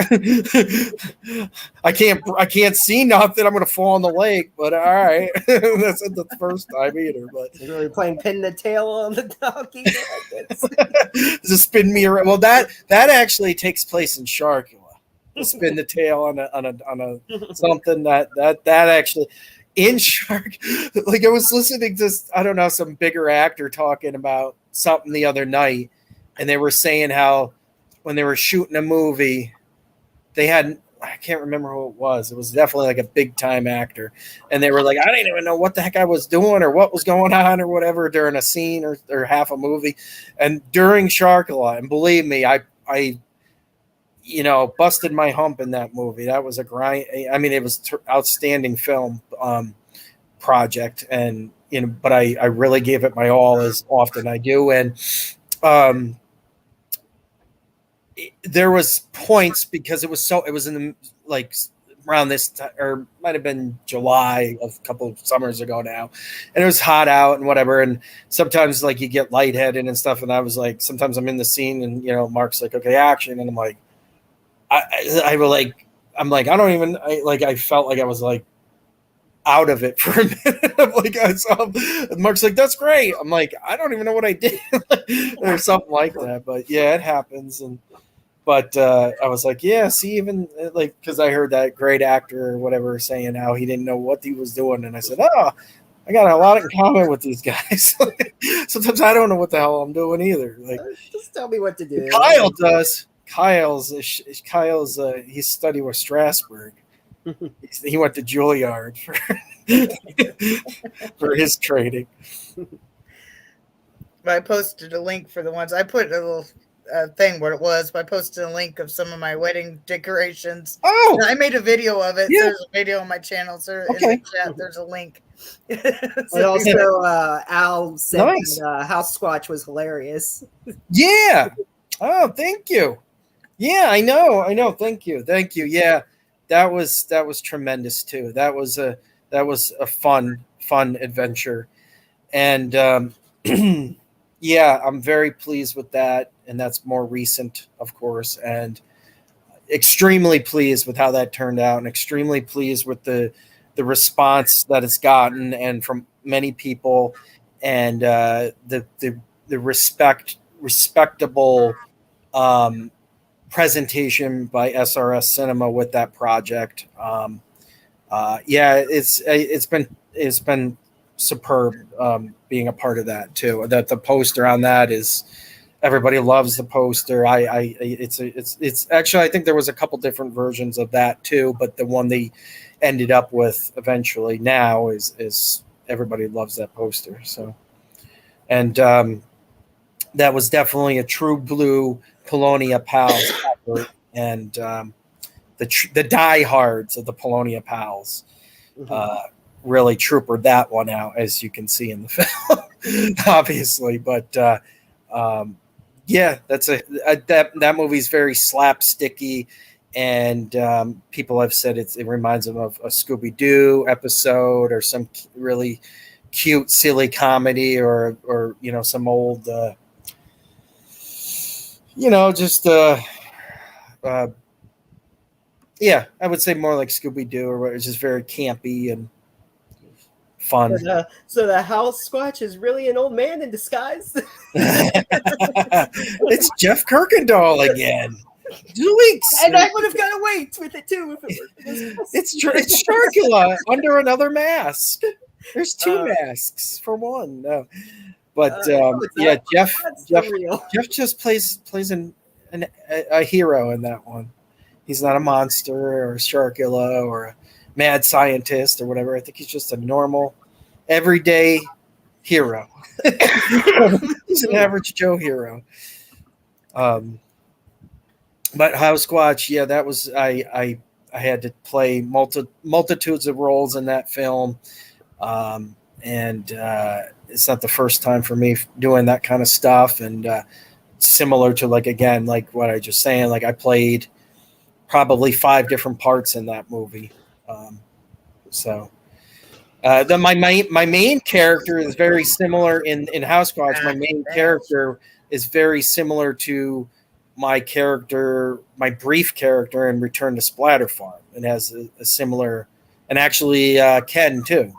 I can't see nothing. I'm gonna fall in the lake, but all right. That's not the first time either. But you're really playing pin the tail on the donkey. Just spin me around. Well, that actually takes place in Sharkula. Spin the tail on a something that actually in Shark. Like I was listening to some bigger actor talking about something the other night, and they were saying how when they were shooting a movie, I can't remember who it was. It was definitely like a big time actor, and they were like, I didn't even know what the heck I was doing or what was going on or whatever during a scene or half a movie, and during Sharkula, and believe me, I busted my hump in that movie. That was a grind. I mean, it was outstanding film project, and but I really gave it my all, as often I do. And there was points because it was in the like around this time, or might have been July of a couple of summers ago now, and it was hot out and whatever. And sometimes like you get lightheaded and stuff. And I was like, sometimes I'm in the scene and Mark's like, okay, action, and I'm like, I felt like I was like out of it for a minute. I'm like, Mark's like, that's great. I'm like, I don't even know what I did or something like that. But yeah, it happens. But I was like, yeah, see, even like, because I heard that great actor or whatever saying how he didn't know what he was doing. And I said, I got a lot in common with these guys. Sometimes I don't know what the hell I'm doing either. Like, just tell me what to do. Kyle does. Kyle's he studied with Strasbourg. He went to Juilliard for his training. But I posted a link for the ones. I put a little thing what it was, but I posted a link of some of my wedding decorations. Oh, I made a video of it. Yeah. There's a video on my channel. So in Okay. the chat, there's a link. And also, Al said Nice. that House Squatch was hilarious. Yeah. Oh, thank you. Yeah, I know. Thank you. Yeah, that was tremendous too. That was a fun adventure, and yeah, I'm very pleased with that. And that's more recent, of course, and extremely pleased with how that turned out, and extremely pleased with the response that it's gotten, and from many people, and the respectable presentation by SRS Cinema with that project. Yeah, it's been superb being a part of that too. That the poster on that is, everybody loves the poster. It's actually, I think there was a couple different versions of that too, but the one they ended up with eventually now is everybody loves that poster. So, and that was definitely a true blue Polonia Pals effort, and the diehards of the Polonia Pals really troopered that one out, as you can see in the film, obviously. But yeah, that movie's very slapsticky, and people have said it reminds them of a Scooby-Doo episode, or some really cute, silly comedy, or some old, yeah, I would say more like Scooby-Doo, or it's just very campy and fun. So the House Squatch is really an old man in disguise. It's Jeff Kirkendall again. Zoinks! And I would have got away with it too if it was. It's Sharkula under another mask. There's two masks for one. No. But yeah, Jeff just plays a hero in that one. He's not a monster or a Sharkula or a mad scientist or whatever. I think he's just a normal, everyday hero. He's an average Joe hero. But House Squatch, yeah, that was I had to play multitudes of roles in that film, and it's not the first time for me doing that kind of stuff. And similar to like what I just saying, like I played probably 5 different parts in that movie. So my main character is very similar in House Squatch. My main character is very similar to my brief character in Return to Splatter Farm, and has a similar, and actually Ken too.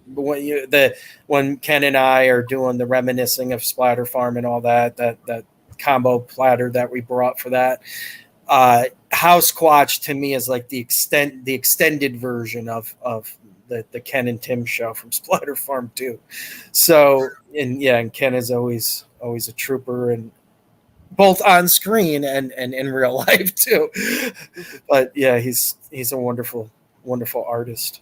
When Ken and I are doing the reminiscing of Splatter Farm and all that combo platter that we brought for that, House Squatch to me is like the extended version of the Ken and Tim show from Splatter Farm 2. So, and Ken is always a trooper, and both on screen and in real life too. But yeah, he's a wonderful artist.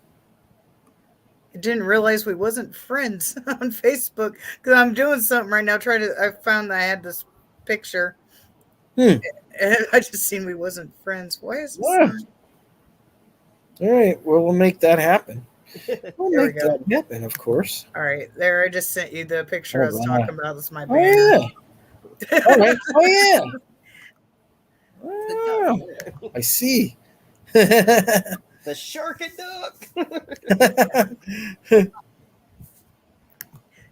I didn't realize we wasn't friends on Facebook, because I'm doing something right now. I found that I had this picture. And I just seen we wasn't friends. Why is this? Yeah. All right. Well, we'll make that happen. We'll make that happen, of course. All right. There, I just sent you the picture I was talking about. This is my banner. Oh, yeah. All right. Oh, yeah. Oh, I see. The shark and duck.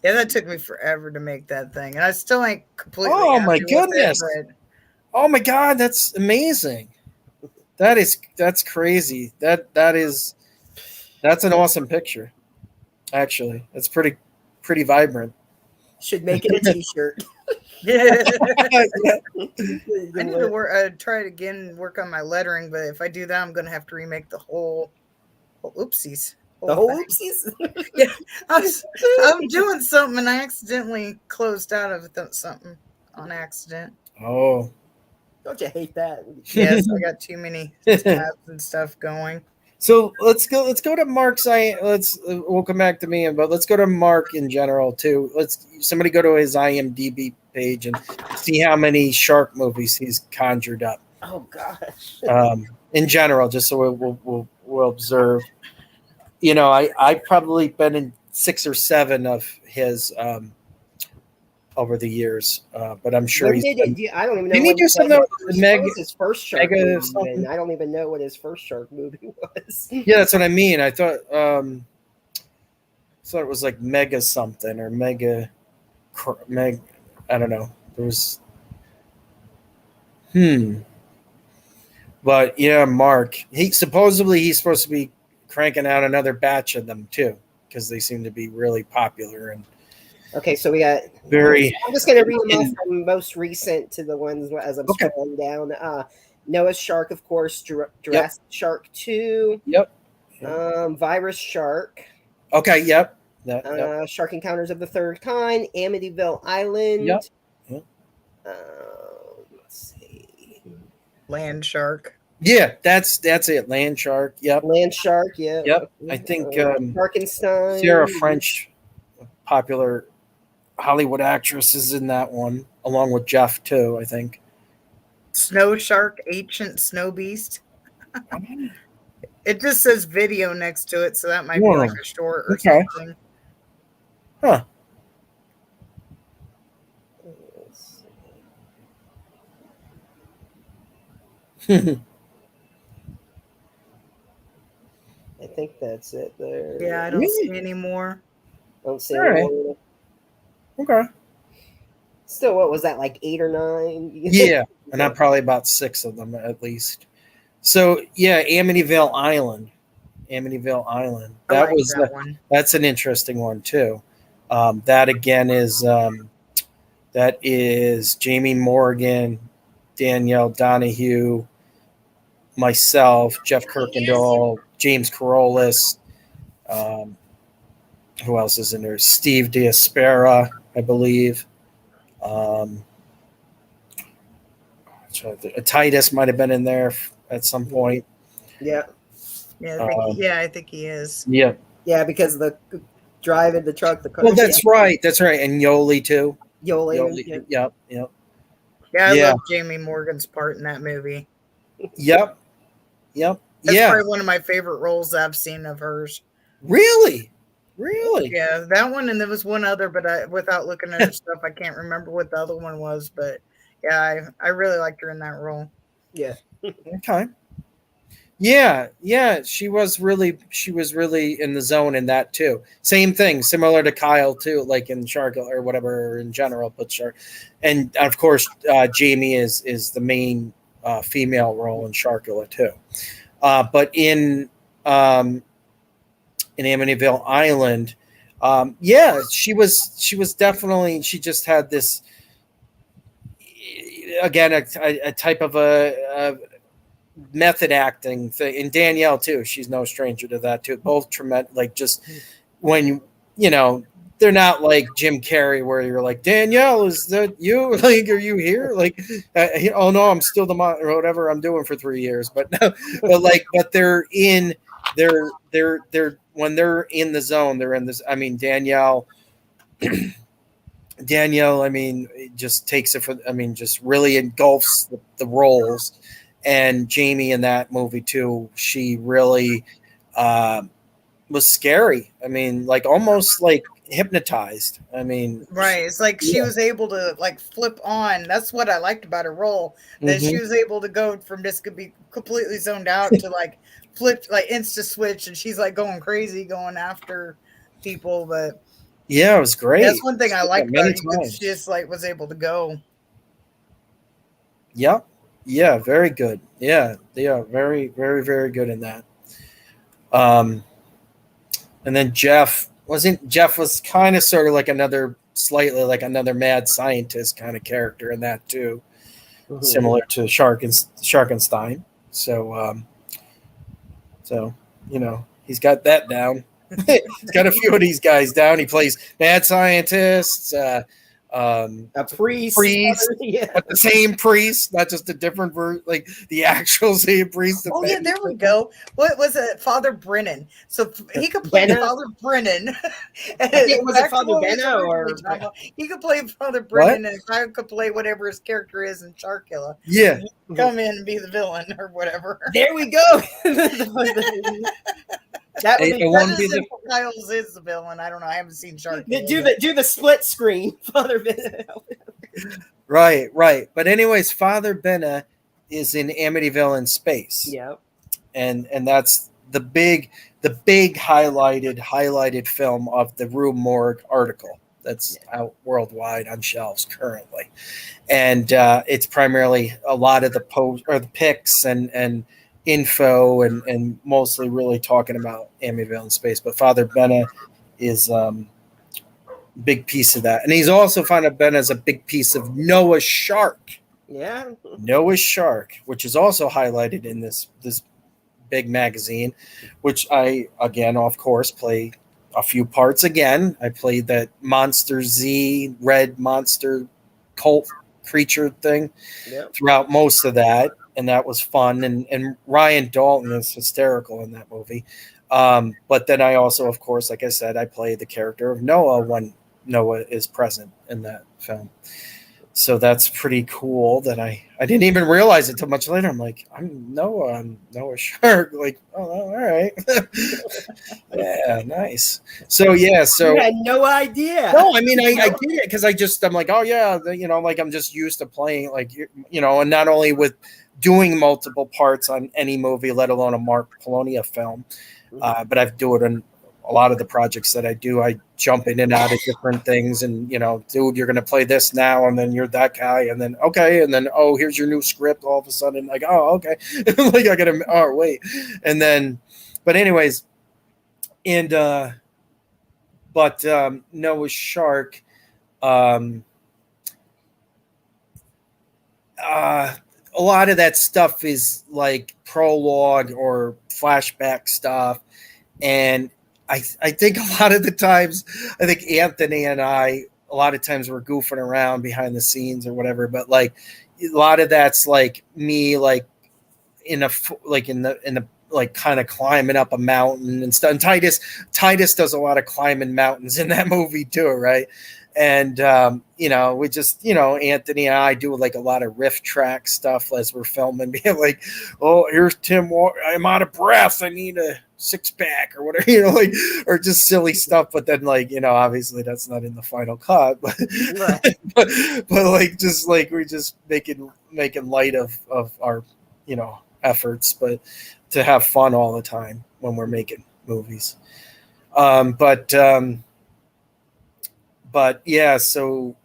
Yeah, that took me forever to make that thing, and I still ain't completely. Oh my goodness! It, oh my god, that's amazing. That's crazy. That's an awesome picture. Actually, it's pretty vibrant. Should make it a T-shirt. Yeah. I need to try it again and work on my lettering, but if I do that, I'm going to have to remake the whole. Oh, oopsies. The whole oopsies. Yeah, I'm doing something and I accidentally closed out of something on accident. Oh. Don't you hate that? Yes, I got too many tabs and stuff going. So let's go to Mark's. We'll come back to me, but let's go to Mark in general too. Somebody go to his IMDb page and see how many shark movies he's conjured up. Oh gosh. In general, just so we'll observe. You know, I've probably been in 6 or 7 of his over the years, but I'm sure I don't even know. Didn't he do something what with was his first shark Mega movie? something? I don't even know what his first shark movie was. Yeah, that's what I mean. I thought it was like Mega something or Mega. I don't know. There was. But yeah, Mark. He's supposed to be cranking out another batch of them too, because they seem to be really popular and. Okay, so we got very. I'm just going to read them off from most recent to the ones as I'm scrolling down. Noah's Shark, of course. Jurassic Shark 2. Yep. Virus Shark. Okay. Yep. Shark Encounters of the Third Kind. Amityville Island. Yep. Let's see. Land Shark. Yeah, that's it. Land Shark. Yep. Land Shark. Yeah. Yep. I think Sharkenstein. Sarah French, popular Hollywood actress, is in that one, along with Jeff too, I think. Snow Shark, Ancient Snow Beast. It just says video next to it, so that might be like a short or something. Huh. I think that's it there. Yeah, I don't see any more. Don't see any more. Okay. Still, what was that, like 8 or 9? Yeah, and I'm probably about 6 of them at least. So yeah, Amityville Island. That's an interesting one too. That again is Jamie Morgan, Danielle Donahue, myself, Jeff Kirkendall, James Carolus. Who else is in there? Steve Diaspera, I believe. Titus might have been in there at some point. Yeah. I think he is. Yeah. Yeah, because the driving the truck, the car. Well, that's right. And Yoli too. Yoli. Yep. Yeah, I love Jamie Morgan's part in that movie. Yep. That's probably one of my favorite roles I've seen of hers. Really? Yeah, that one, and there was one other, but without looking at her stuff, I can't remember what the other one was. But yeah, I really liked her in that role. Yeah. Okay. Yeah. She was really in the zone in that too. Same thing, similar to Kyle too, like in Sharkula or whatever in general. But Shark, and of course, Jamie is the main female role in Sharkula too. But in Amityville Island, she was definitely. She just had this again a type of a method acting thing, and Danielle too. She's no stranger to that too. Both tremendous. Like just when they're not like Jim Carrey where you're like, Danielle, is that you? Like, are you here? Like, oh no, I'm still or whatever I'm doing for 3 years. But no, but they're when they're in the zone, they're in this. I mean, Danielle, I mean, just takes it just really engulfs the roles. And Jamie in that movie too, she really was scary. I mean, like almost like hypnotized. I mean, right. It's like she was able to like flip on. That's what I liked about her role. That she was able to go from just could be completely zoned out to like flip, like insta switch, and she's like going crazy, going after people. But yeah, it was great. That's one thing I liked about her. She just like was able to go. Yep. Yeah, very good. Yeah, they are very, very, very good in that. And then Jeff was kind of sort of like slightly like another mad scientist kind of character in that too, similar to Sharkenstein. So He's got that down. He's got a few of these guys down. He plays mad scientists, a priest, yeah. But the same priest, not just a different version, like the actual same priest. Oh yeah, there we go. What was it, Father Brennan? So he could play Father Brennan. Was it Father Benna or he could play Father Brennan, and I could play whatever his character is in Sharkula. Yeah, come in and be the villain or whatever. There we go. That would be Kyle's is the villain. I don't know. I haven't seen Sharknado. Do the split screen, Father Benna. Right. But anyways, Father Benna is in Amityville in space. Yeah. And that's the big highlighted film of the Rue Morgue article that's out worldwide on shelves currently. And it's primarily a lot of the post or the pics and info and mostly really talking about Amityville in space. But Father Benna is big piece of that. And he's also Father Benna as a big piece of Noah's Shark. Yeah. Noah's Shark, which is also highlighted in this big magazine, which I, again, of course, play a few parts again. I played that Monster Z, red monster cult creature thing throughout most of that. And that was fun. And Ryan Dalton is hysterical in that movie. But then I also, of course, like I said, I play the character of Noah when Noah is present in that film. So that's pretty cool that I didn't even realize it till much later. I'm like, I'm Noah Shark. Like, oh, all right. Yeah, nice. So yeah, so you had no idea. No, I mean I did it because I'm like, oh yeah, like I'm just used to playing like and not only with doing multiple parts on any movie, let alone a Mark Polonia film, but I've do it on a lot of the projects that I do. I jump in and out of different things and, dude, you're going to play this now. And then you're that guy. And then, okay. And then, oh, here's your new script. All of a sudden, like, oh, okay. Like I got to, oh, wait. And then, but anyways, and, Noah's Shark, a lot of that stuff is like prologue or flashback stuff. And I think a lot of the times, I think Anthony and I, a lot of times we're goofing around behind the scenes or whatever, but like a lot of that's like me, like in the like kind of climbing up a mountain and stuff. And Titus does a lot of climbing mountains in that movie too. Right. And, we just, Anthony and I do like a lot of riff track stuff as we're filming, being like, oh, here's Tim. I'm out of breath. I need a 6-pack or whatever, or just silly stuff. But then obviously that's not in the final cut, but, right. but like, just like, we're just making light of our, efforts, but to have fun all the time when we're making movies. But yeah, so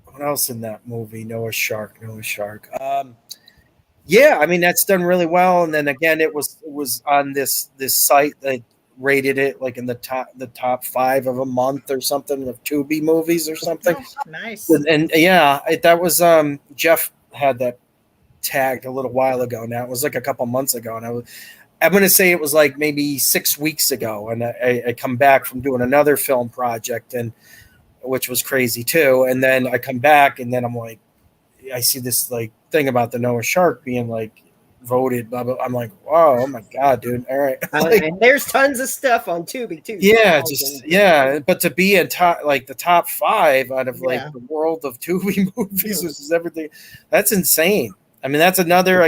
what else in that movie? Noah's Shark. Yeah, I mean that's done really well. And then again, it was on this site that rated it like in the top 5 of a month or something of Tubi movies or something. Oh, nice. And yeah, that was Jeff had that tagged a little while ago. Now it was like a couple months ago, and I'm going to say it was like maybe 6 weeks ago, and I come back from doing another film project, and which was crazy too. And then I come back, and then I'm like, I see this like thing about the Noah Shark being like voted. Blah, blah. I'm like, wow, oh my god, dude! All right, and there's tons of stuff on Tubi too. Yeah, but to be in the top 5 out of like the world of Tubi movies, which is everything, that's insane. I mean, that's another,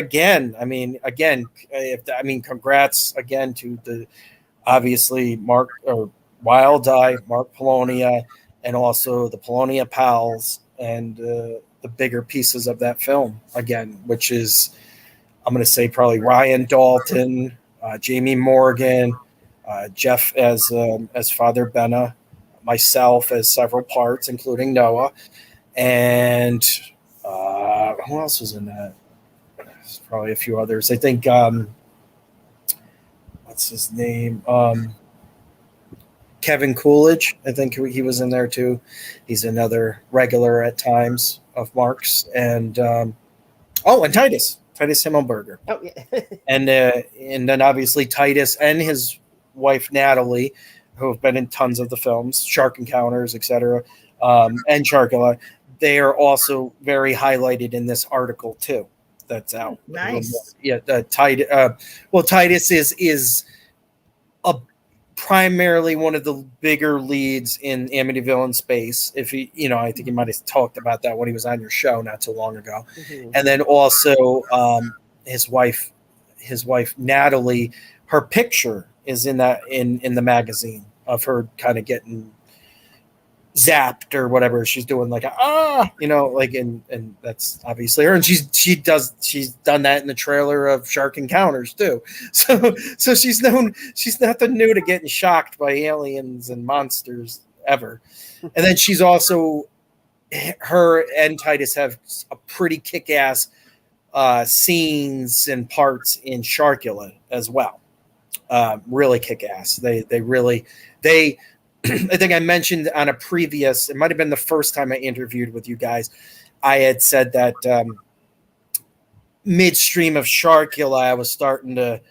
congrats again to the, obviously, Mark or Wild Eye, Mark Polonia, and also the Polonia Pals and the bigger pieces of that film, again, which is, I'm going to say probably Ryan Dalton, Jamie Morgan, Jeff as Father Benna, myself as several parts, including Noah, and who else was in that? Probably a few others. I think what's his name? Kevin Coolidge. I think he was in there too. He's another regular at times of Mark's. And and Titus. Titus Himmelberger. Oh yeah. And then obviously Titus and his wife Natalie, who have been in tons of the films, Shark Encounters, etc., and Sharkula, they are also very highlighted in this article too. That's out. Nice. Yeah, Titus is a primarily one of the bigger leads in Amityville in Space. If he, I think he might have talked about that when he was on your show not too long ago. Mm-hmm. And then also his wife Natalie, her picture is in the magazine of her kind of getting zapped or whatever she's doing, like and that's obviously her, and she's done that in the trailer of Shark Encounters too. So she's nothing new to getting shocked by aliens and monsters ever. And then she's also, her and Titus have a pretty kick-ass scenes and parts in Sharkula as well. Really kick-ass. They I think I mentioned on a previous, it might have been the first time I interviewed with you guys, I had said that midstream of Sharkula, I was starting to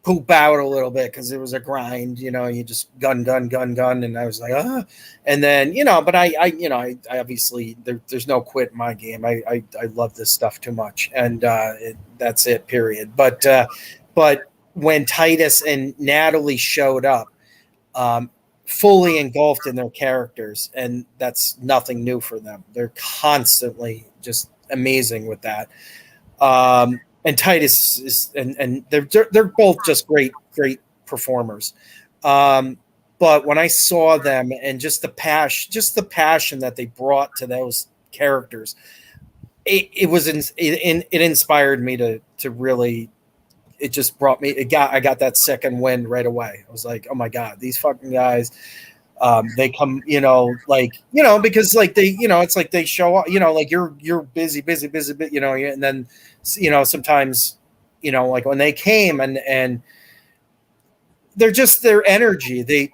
poop out a little bit because it was a grind, you just gun. And I was like, and then, but I obviously there's no quit in my game. I love this stuff too much. And that's it, period. But when Titus and Natalie showed up, fully engulfed in their characters, and that's nothing new for them. They're constantly just amazing with that. And Titus is, and they're both just great performers. But when I saw them and just the passion that they brought to those characters, it inspired me to really. It just brought me. I got that second wind right away. I was like, oh my god, these fucking guys. They come, because like they, it's like they show up, like you're busy, and then, sometimes, like when they came and they're just their energy. They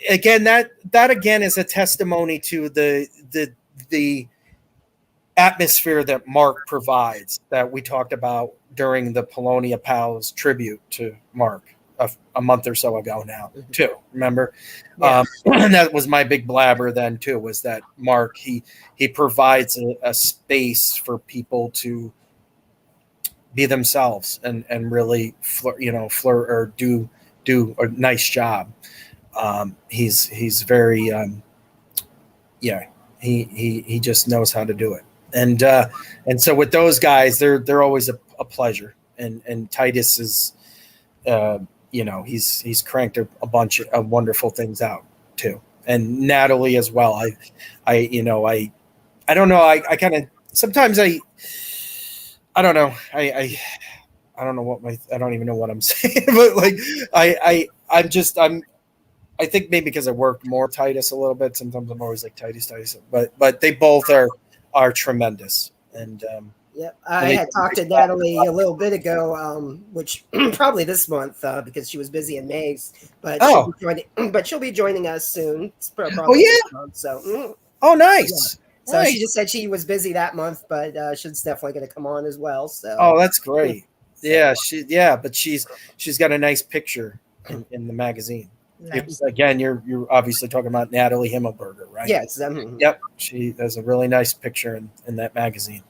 again that again is a testimony to the atmosphere that Mark provides that we talked about during the Polonia Pals tribute to Mark a month or so ago now too. Remember? Yeah. And that was my big blabber then too, was that Mark, he provides a space for people to be themselves and really flirt or do a nice job. He's very, he just knows how to do it. And so with those guys, they're always a pleasure. And Titus is, he's cranked a bunch of wonderful things out too. And Natalie as well. I don't know. I kind of, sometimes I don't know. I don't know I don't even know what I'm saying, but like, I think maybe because I worked more Titus a little bit. Sometimes I'm always like Titus, but they both are tremendous. And I had talked to Natalie a little bit ago, which probably this month because she was busy in May. But she'll be joining us soon. Probably this month, so. Oh, nice. Yeah. So she just said she was busy that month, but she's definitely going to come on as well. So. Oh, that's great. But she's got a nice picture in the magazine. Nice. Again, you're obviously talking about Natalie Himmelberger, right? Yes. Yep. She has a really nice picture in that magazine.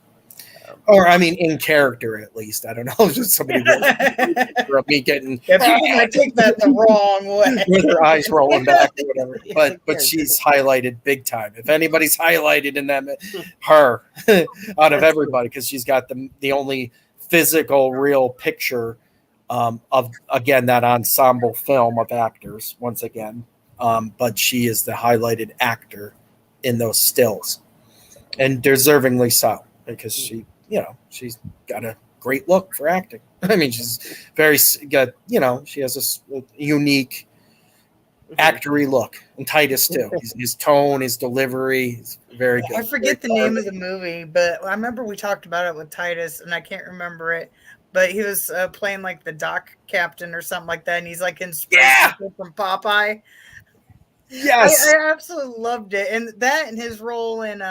Or I mean, in character at least. I don't know. Just somebody me getting. Yeah, people might take that the wrong way with her eyes rolling back or whatever. But she's highlighted big time. If anybody's highlighted in that, her out of everybody, because she's got the only physical, real picture of again that ensemble film of actors once again. But she is the highlighted actor in those stills, and deservingly so, because she's got a great look for acting. I mean, she's she has a unique actory look, and Titus too. His tone, his delivery is very good. I forget the name of the movie, but I remember we talked about it with Titus, and I can't remember it. But he was playing like the dock captain or something like that, and he's like inspired from Popeye. Yes, I absolutely loved it, and that and his role in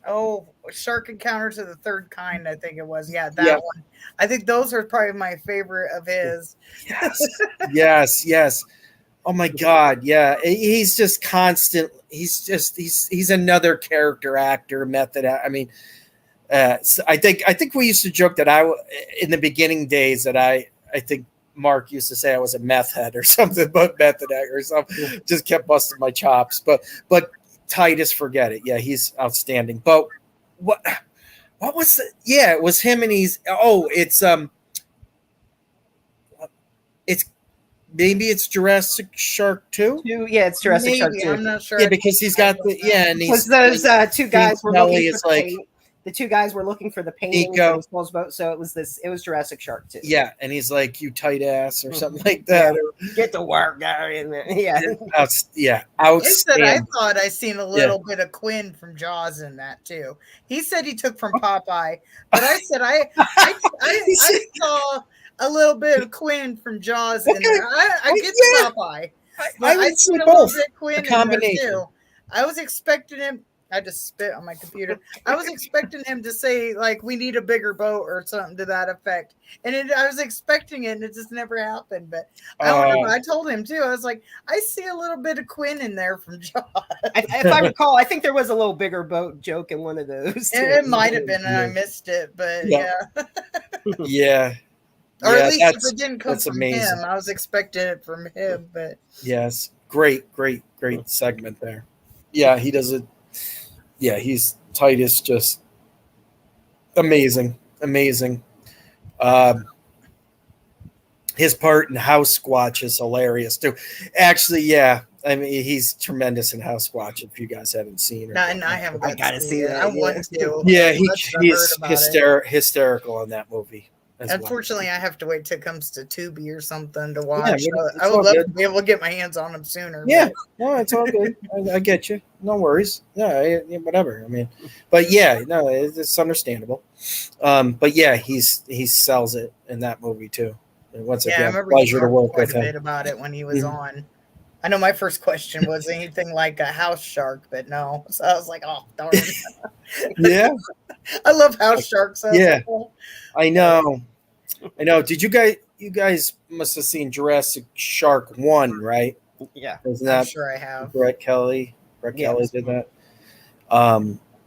Oh, Shark Encounters of the Third Kind, I think it was. Yeah, that Yeah. one. I think those are probably my favorite of his. Yes. Oh my God, yeah. He's just constant. He's another character actor, method. I mean, so I think we used to joke that in the beginning days that I think Mark used to say I was a meth head or something, but method actor or something. Just kept busting my chops. But Titus, forget it. Yeah, he's outstanding. But what was the? Yeah, it was him, and it's maybe it's Jurassic Shark 2. Yeah, it's Jurassic Shark Maybe, 2. I'm not sure. Yeah, because he's got the and Because he's those two guys were Kelly looking is for like the two guys were looking for the painting Nico. for this boat, so it was Jurassic Shark 2. Yeah, and he's like, "You tight ass" or something like that. Get to work, Gary. Yeah. Yeah, I outstanding. thought I seen a little bit of Quinn from Jaws in that too. He said he took from Popeye, but I said I saw a little bit of Quinn from Jaws in there. I get the Popeye. I would seen say a little both. bit Quinn in there too. I was expecting him. I just spit on my computer. I was expecting him to say like, "We need a bigger boat" or something to that effect, and I was expecting it, and it just never happened. But I don't know. I told him too. I was like, "I see a little bit of Quinn in there from Jaws." If I recall, I think there was a little bigger boat joke in one of those. It might have been, and I missed it, but yeah. Yeah. Or at least if it didn't come from amazing. him, I was expecting it from him. But yes, great segment there. Yeah, he does it. Yeah, he's Titus, just amazing. His part in House Squatch is hilarious too. Actually, yeah, I mean he's tremendous in House Squatch. If you guys haven't seen it, and I haven't. I gotta see that. I want to. Yeah, he's hysterical in that movie. Unfortunately, I have to wait till it comes to Tubi or something to watch. Yeah, I would love to be able to get my hands on them sooner. Yeah, no, it's all good. I get you. No worries. Yeah, whatever. I mean, but yeah, no, it's understandable. But yeah, he sells it in that movie too. And once again, pleasure to work with him. Quite a bit about it when he was on. I know my first question was anything like a house shark, but no. So I was like, oh, darn. Yeah. I love house sharks. So yeah. I know. Did you guys must have seen Jurassic Shark 1, right? Yeah. Isn't that I'm sure I have. Brett Kelly did that.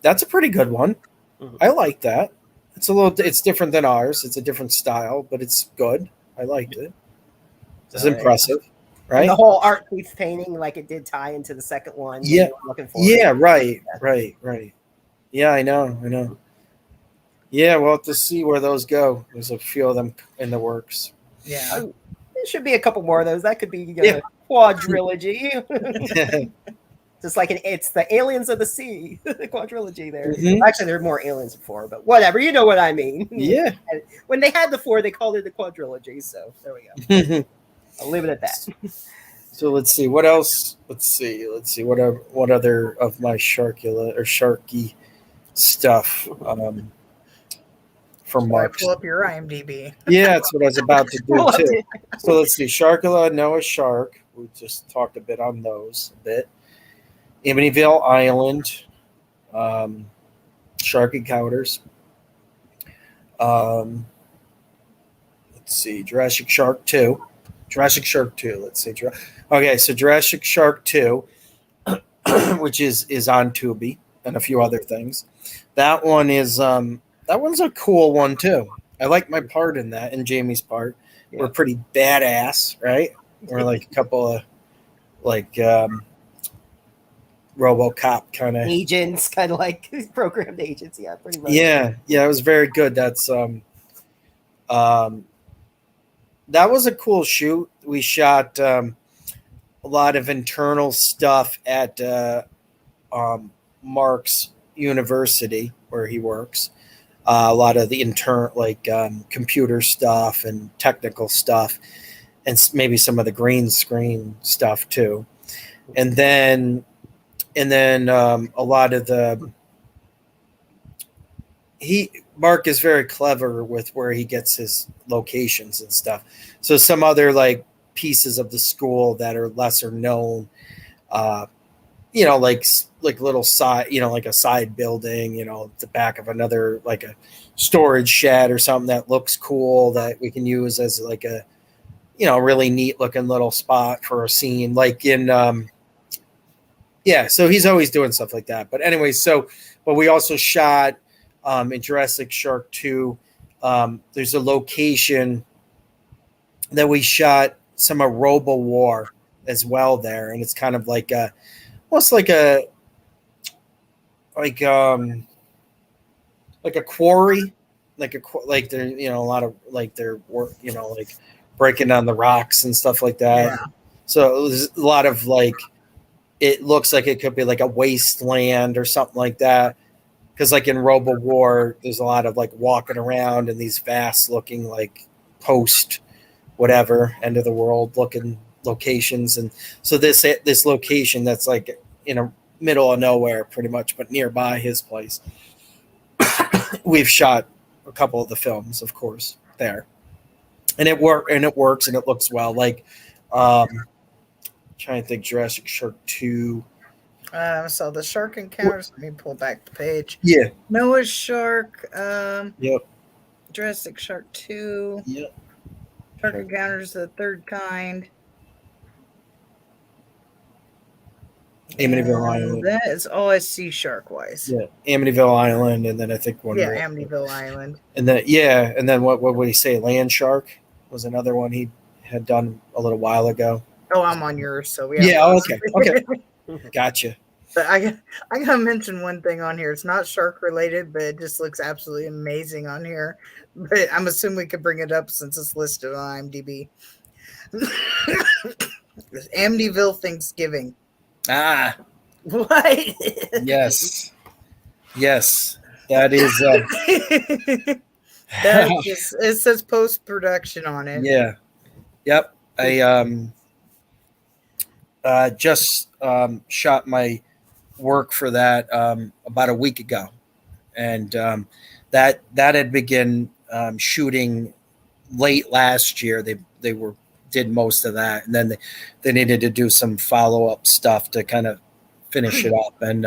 That's a pretty good one. Mm-hmm. I like that. It's different than ours. It's a different style, but it's good. I liked it. It's impressive. Right. And the whole art piece painting, like it did tie into the second one. Yeah. Looking for right. Yeah, I know. Yeah, we'll have to see where those go. There's a few of them in the works. Yeah. There should be a couple more of those. That could be a quadrilogy. Just like it's the Aliens of the Sea, the quadrilogy there. Mm-hmm. Actually, there are more aliens before, but whatever. You know what I mean. Yeah. When they had the 4, they called it the quadrilogy. So there we go. I'll leave it at that. So let's see what else. Let's see what other of my Sharkula or Sharky stuff from Mark. Pull up your IMDb. Yeah, that's what I was about to do too. So let's see, Sharkula, Noah Shark. We just talked a bit on those a bit. Amityville Island, Shark Encounters. Let's see, Jurassic Shark 2. Let's see. Okay, so Jurassic Shark 2, which is on Tubi and a few other things. That one's a cool one too. I like my part in that, and Jamie's part. Yeah. We're pretty badass, right? We're like a couple of like RoboCop kind of agents, kind of like programmed agents. Yeah, pretty much. Yeah, it was very good. That's that was a cool shoot. We shot a lot of internal stuff at Mark's university where he works. A lot of the computer stuff and technical stuff, and maybe some of the green screen stuff too. And then a lot of Mark is very clever with where he gets his locations and stuff. So some other like pieces of the school that are lesser known, like little side, like a side building, at the back of another, like a storage shed or something that looks cool that we can use as like a, really neat looking little spot for a scene, like in, so he's always doing stuff like that. But anyway, but we also shot in Jurassic Shark 2. There's a location that we shot some of Robo War as well there, and it's kind of like almost like a quarry, like there, a lot of like their work, like breaking down the rocks and stuff like that. Yeah. So there's a lot of like, it looks like it could be like a wasteland or something like that. Because like in Robo War, there's a lot of like walking around in these vast looking like post whatever end of the world looking locations. And so this location that's like in a middle of nowhere pretty much, but nearby his place, we've shot a couple of the films, of course, there. And it works and it looks well. Like trying to think, Jurassic Shark 2. So the shark encounters. Let me pull back the page. Yeah. Noah's Shark. Yep. Jurassic Shark 2. Yep. Shark encounters the third kind. Amityville Island. That is all I see shark wise. Yeah. Amityville Island, and then I think one. Yeah, Amityville Island. And then what would he say? Land Shark was another one he had done a little while ago. Oh, I'm on yours, so we Okay. Gotcha. But I gotta mention one thing on here. It's not shark related, but it just looks absolutely amazing on here. But I'm assuming we could bring it up since it's listed on IMDb. It's Amityville Thanksgiving. Ah. What? Yes. That is. That is just, it says post production on it. Yeah. Yep. I just shot my work for that about a week ago, and that had begun shooting late last year. They did most of that, and then they needed to do some follow up stuff to kind of finish it up, and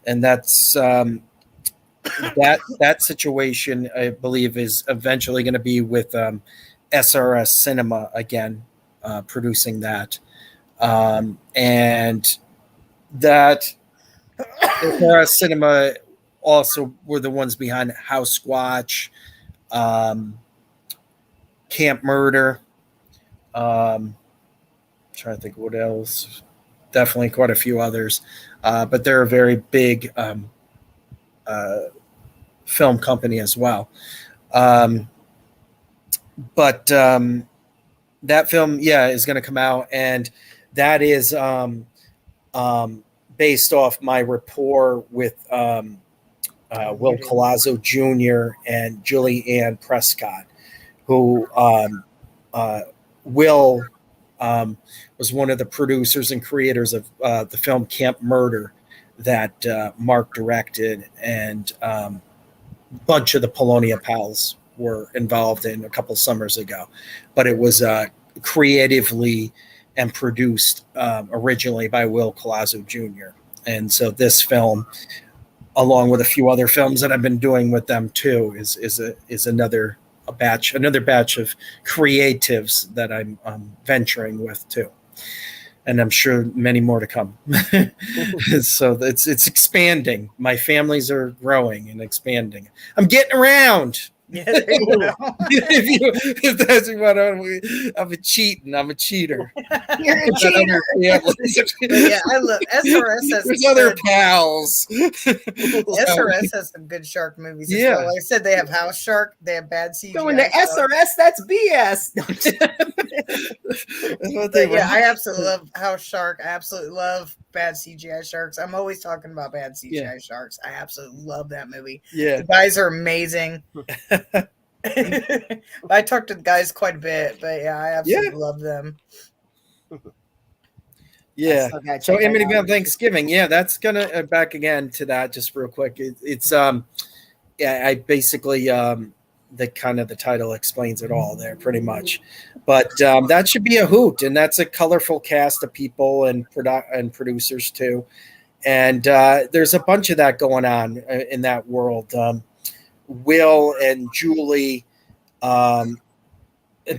and that's that situation, I believe, is eventually going to be with SRS Cinema again, producing that, and that SRS Cinema also were the ones behind House Squatch, Camp Murder. Trying to think what else. Definitely quite a few others, but they're a very big film company as well. But that film, is going to come out, and that is based off my rapport with Will Colazzo Jr. and Julie Ann Prescott, who Will was one of the producers and creators of the film Camp Murder that Mark directed, and a bunch of the Polonia Pals were involved in a couple of summers ago. But it was creatively and produced originally by Will Colazzo Jr. And so this film, along with a few other films that I've been doing with them too, is another batch of creatives that I'm venturing with too. And I'm sure many more to come. So it's expanding. My families are growing and expanding. I'm getting around. Yeah, there you go. if that's what I'm a cheater. You're a cheater. Yeah, I love SRS. There's other pals. SRS has some good shark movies. As well. Like I said, they have House Shark. They have bad CGI. Going to SRS, that's BS. I absolutely love House Shark. I absolutely love bad CGI sharks. I'm always talking about bad CGI sharks. I absolutely love that movie. Yeah, the guys are amazing. I talk to the guys quite a bit, but I absolutely love them. Yeah. So Amityville Thanksgiving, that's gonna back again to that just real quick. It's I basically the kind of the title explains it all there pretty much. But that should be a hoot, and that's a colorful cast of people and producers too. And there's a bunch of that going on in that world. Will and Julie have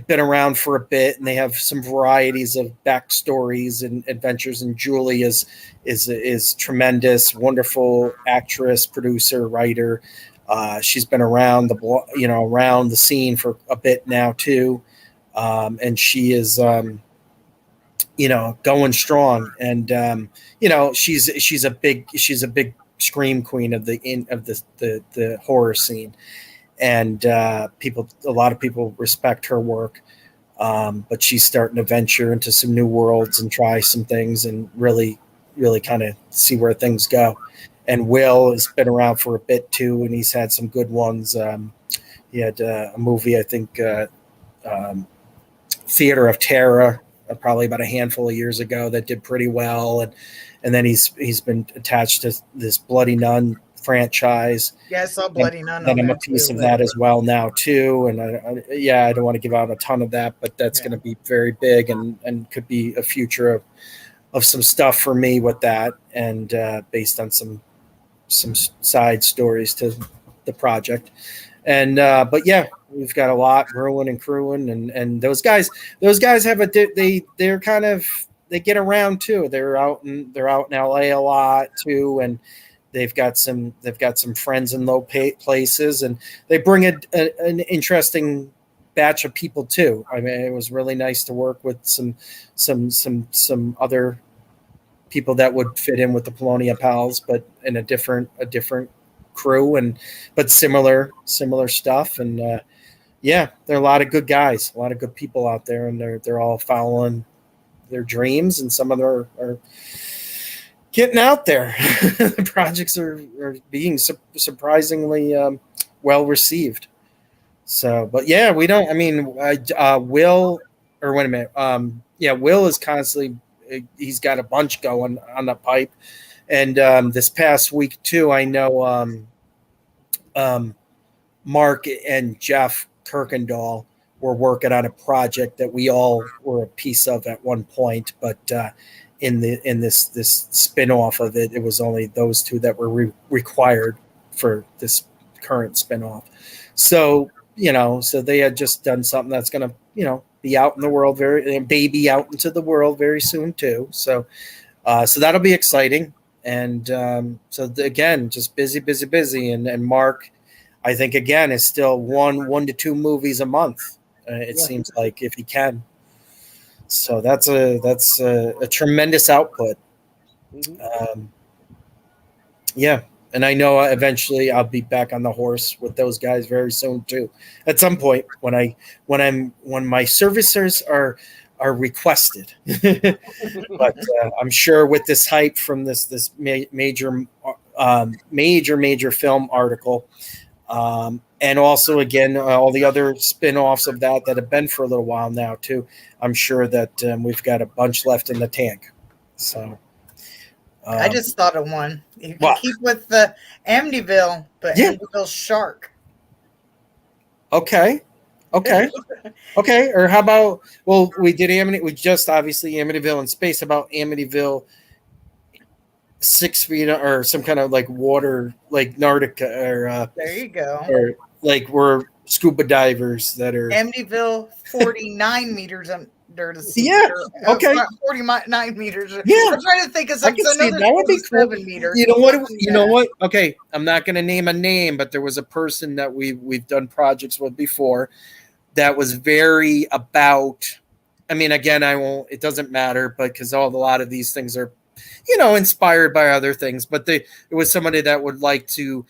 been around for a bit, and they have some varieties of backstories and adventures. And Julie is tremendous, wonderful actress, producer, writer. She's been around around the scene for a bit now too, and she is going strong. And she's a big scream queen of the horror scene, and a lot of people respect her work. But she's starting to venture into some new worlds and try some things and really kind of see where things go. And Will has been around for a bit too, and he's had some good ones. He had a movie, I think, Theater of Terror, probably about a handful of years ago, that did pretty well. And then he's been attached to this Bloody Nun franchise. Yeah, I saw Bloody Nun. And I'm a piece of that as well now too. And I don't want to give out a ton of that, but that's going to be very big and could be a future of some stuff for me with that, and based on some side stories to the project. And but yeah, we've got a lot brewing and crewing, and those guys have they're kind of, they get around too. They're out in LA a lot too, and they've got some friends in low places, and they bring an interesting batch of people too. I mean, it was really nice to work with some other people that would fit in with the Polonia Pals, but in a different crew, but similar stuff. And there are a lot of good guys, a lot of good people out there, and they're all following their dreams, and some of them are getting out there. The projects are being surprisingly well received. So, but yeah, we don't. I mean, Will, or wait a minute. Will is constantly. He's got a bunch going on the pipe, and this past week too, I know Mark and Jeff Kirkendall were working on a project that we all were a piece of at one point, but in this spin-off of it, it was only those two that were required for this current spin-off. So so they had just done something that's going to be out in the world baby out into the world very soon too. So that'll be exciting. And again, just busy. And Mark, I think again, is still one to two movies a month. It seems like, if he can. So that's a tremendous output. Mm-hmm. And I know eventually I'll be back on the horse with those guys very soon too. At some point when my services are requested. But I'm sure with this hype from this major film article, and also again all the other spin-offs of that have been for a little while now too, I'm sure that we've got a bunch left in the tank. So. I just thought of one. You can keep with the Amityville, but Amityville Shark. Okay. Or how about? Well, we did We just obviously Amityville in space. About Amityville 6 feet, or some kind of like water, like Nartica, or there you go. Or like we're scuba divers that are Amityville 49 meters under the sea. 49 meters. Yeah, I'm trying to think of something. That would be cool. 7 meters. You know what? Okay, I'm not going to name a name, but there was a person that we've done projects with before that was very about. I mean, again, I won't. It doesn't matter, but because a lot of these things are, inspired by other things. But it was somebody that would like to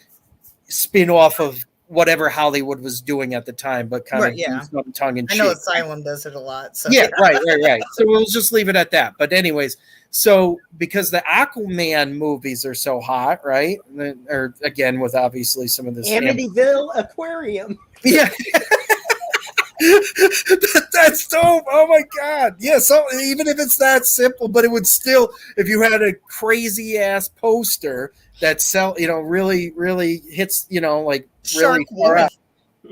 spin off of whatever Hollywood was doing at the time, but kind of tongue in cheek. I know Asylum does it a lot. So. Yeah, right. So we'll just leave it at that. But anyways, so because the Aquaman movies are so hot, right? Or again, with obviously some of this Amityville Aquarium. Yeah. That's dope. Oh my God. Yeah. So even if it's that simple, but it would still, if you had a crazy ass poster that really hits, like really far out.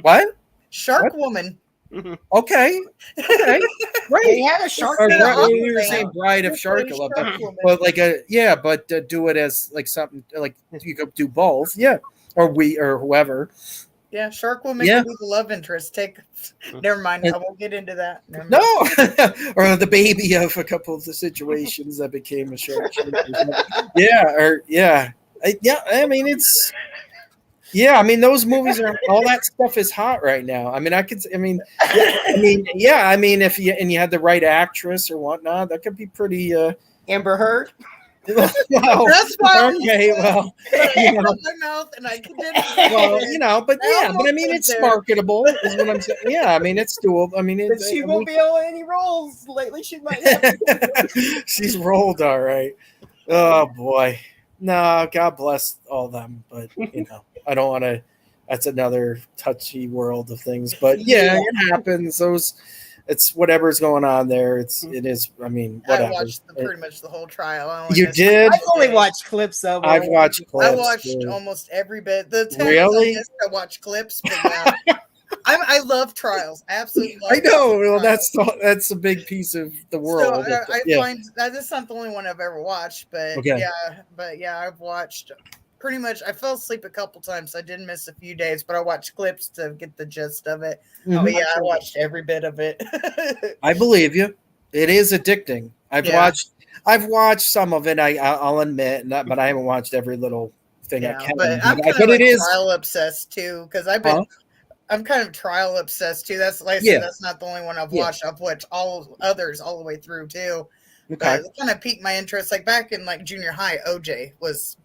What? Shark Woman. Okay. Right. They had a shark. Or, Instead you were saying Bride of Sharkula, but like do it as like something like you could do both, or whoever. Yeah, Shark Woman Yeah. could be the love interest. Never mind. I won't get into that. No, or the baby of a couple of the situations that became a shark. I mean, it's. Yeah, I mean those movies are all that stuff is hot right now. I mean, if you had the right actress or whatnot, that could be pretty. Amber Heard. Well, that's why. Okay, well, my mouth and I didn't. but I mean, it's marketable, is what I'm saying. Yeah, I mean, it's doable. I mean, But she won't be able any roles lately. She might have. She's rolled all right. Oh boy, no, God bless all them, but I don't want to. That's another touchy world of things, but it happens. It's whatever's going on there. It is. I mean, whatever. I watched pretty much the whole trial. You did? I've only watched clips of it. I've watched clips. I watched almost every bit. Really? I watched clips, but I love trials. Absolutely. I know. Well, that's a big piece of the world. So I find that is not the only one I've ever watched, but I've watched pretty much. I fell asleep a couple times. So I didn't miss a few days, but I watched clips to get the gist of it. Mm-hmm. But I watched every bit of it. I believe you. It is addicting. I've watched some of it. I'll admit, but I haven't watched every little thing I can. But I'm kind of trial obsessed too, because I'm kind of trial obsessed too. That's like I said, that's not the only one I've watched. I've watched all others all the way through too. Okay. But it kind of piqued my interest. Like back in like junior high, OJ was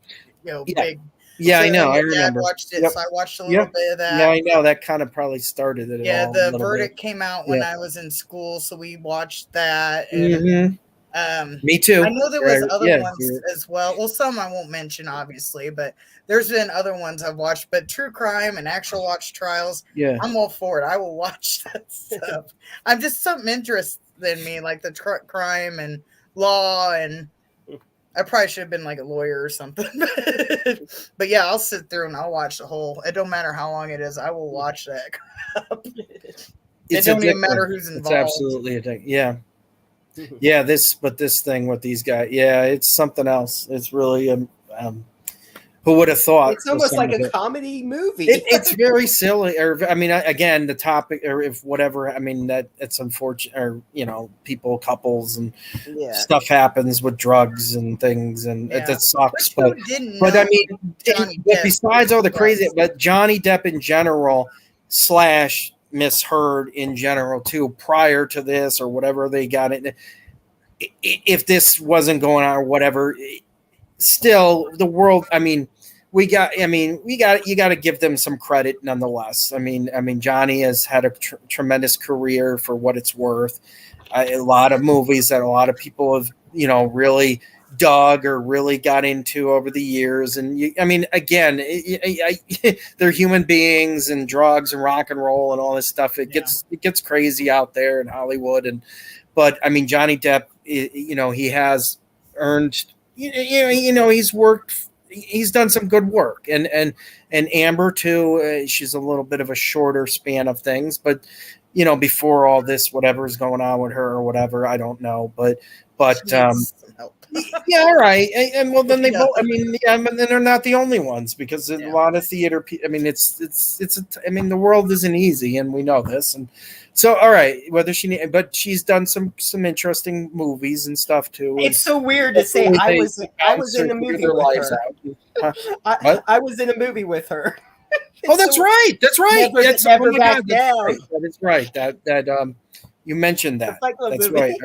big. Yeah, so I know. I remember. Watched it, so I watched a little bit of that. Yeah, I know. That kind of probably started it. Yeah, the verdict came out when I was in school, so we watched that. And, me too. I know there was other ones as well. Well, some I won't mention, obviously, but there's been other ones I've watched. But true crime and actual watch trials, I'm all for it. I will watch that stuff. I'm just something interested in me, like the crime and law, and I probably should have been like a lawyer or something. But yeah, I'll sit through and I'll watch the whole. It don't matter how long it is. I will watch that crap. It don't even matter who's involved. It's absolutely addicting. Yeah. Yeah, this thing with these guys, it's something else. It's really who would have thought? It's almost like a comedy movie. It's very silly. Or I mean, again, the topic, or if whatever. I mean, that it's unfortunate. Or couples and stuff happens with drugs and things, and it sucks. But I mean, besides all the crazy, but Johnny Depp in general / Miss Heard in general too, prior to this or whatever they got it. If this wasn't going on or whatever, still the world. I mean, you got to give them some credit nonetheless. I mean, Johnny has had a tremendous career for what it's worth. A lot of movies that a lot of people have, really dug or really got into over the years. And again, they're human beings, and drugs and rock and roll and all this stuff. It gets crazy out there in Hollywood. But Johnny Depp, he has earned, he's worked, he's done some good work, and Amber too. She's a little bit of a shorter span of things, but before all this, whatever is going on with her or whatever, I don't know, but yeah, all right. And well, then they both. But then they're not the only ones, because a lot of theater. The world isn't easy, and we know this. And so, all right, but she's done some interesting movies and stuff too. It's so weird to say I was in a movie with her. I was in a movie with her. Oh, that's right. That's right. Never back down. That is right. That you mentioned that. That's right.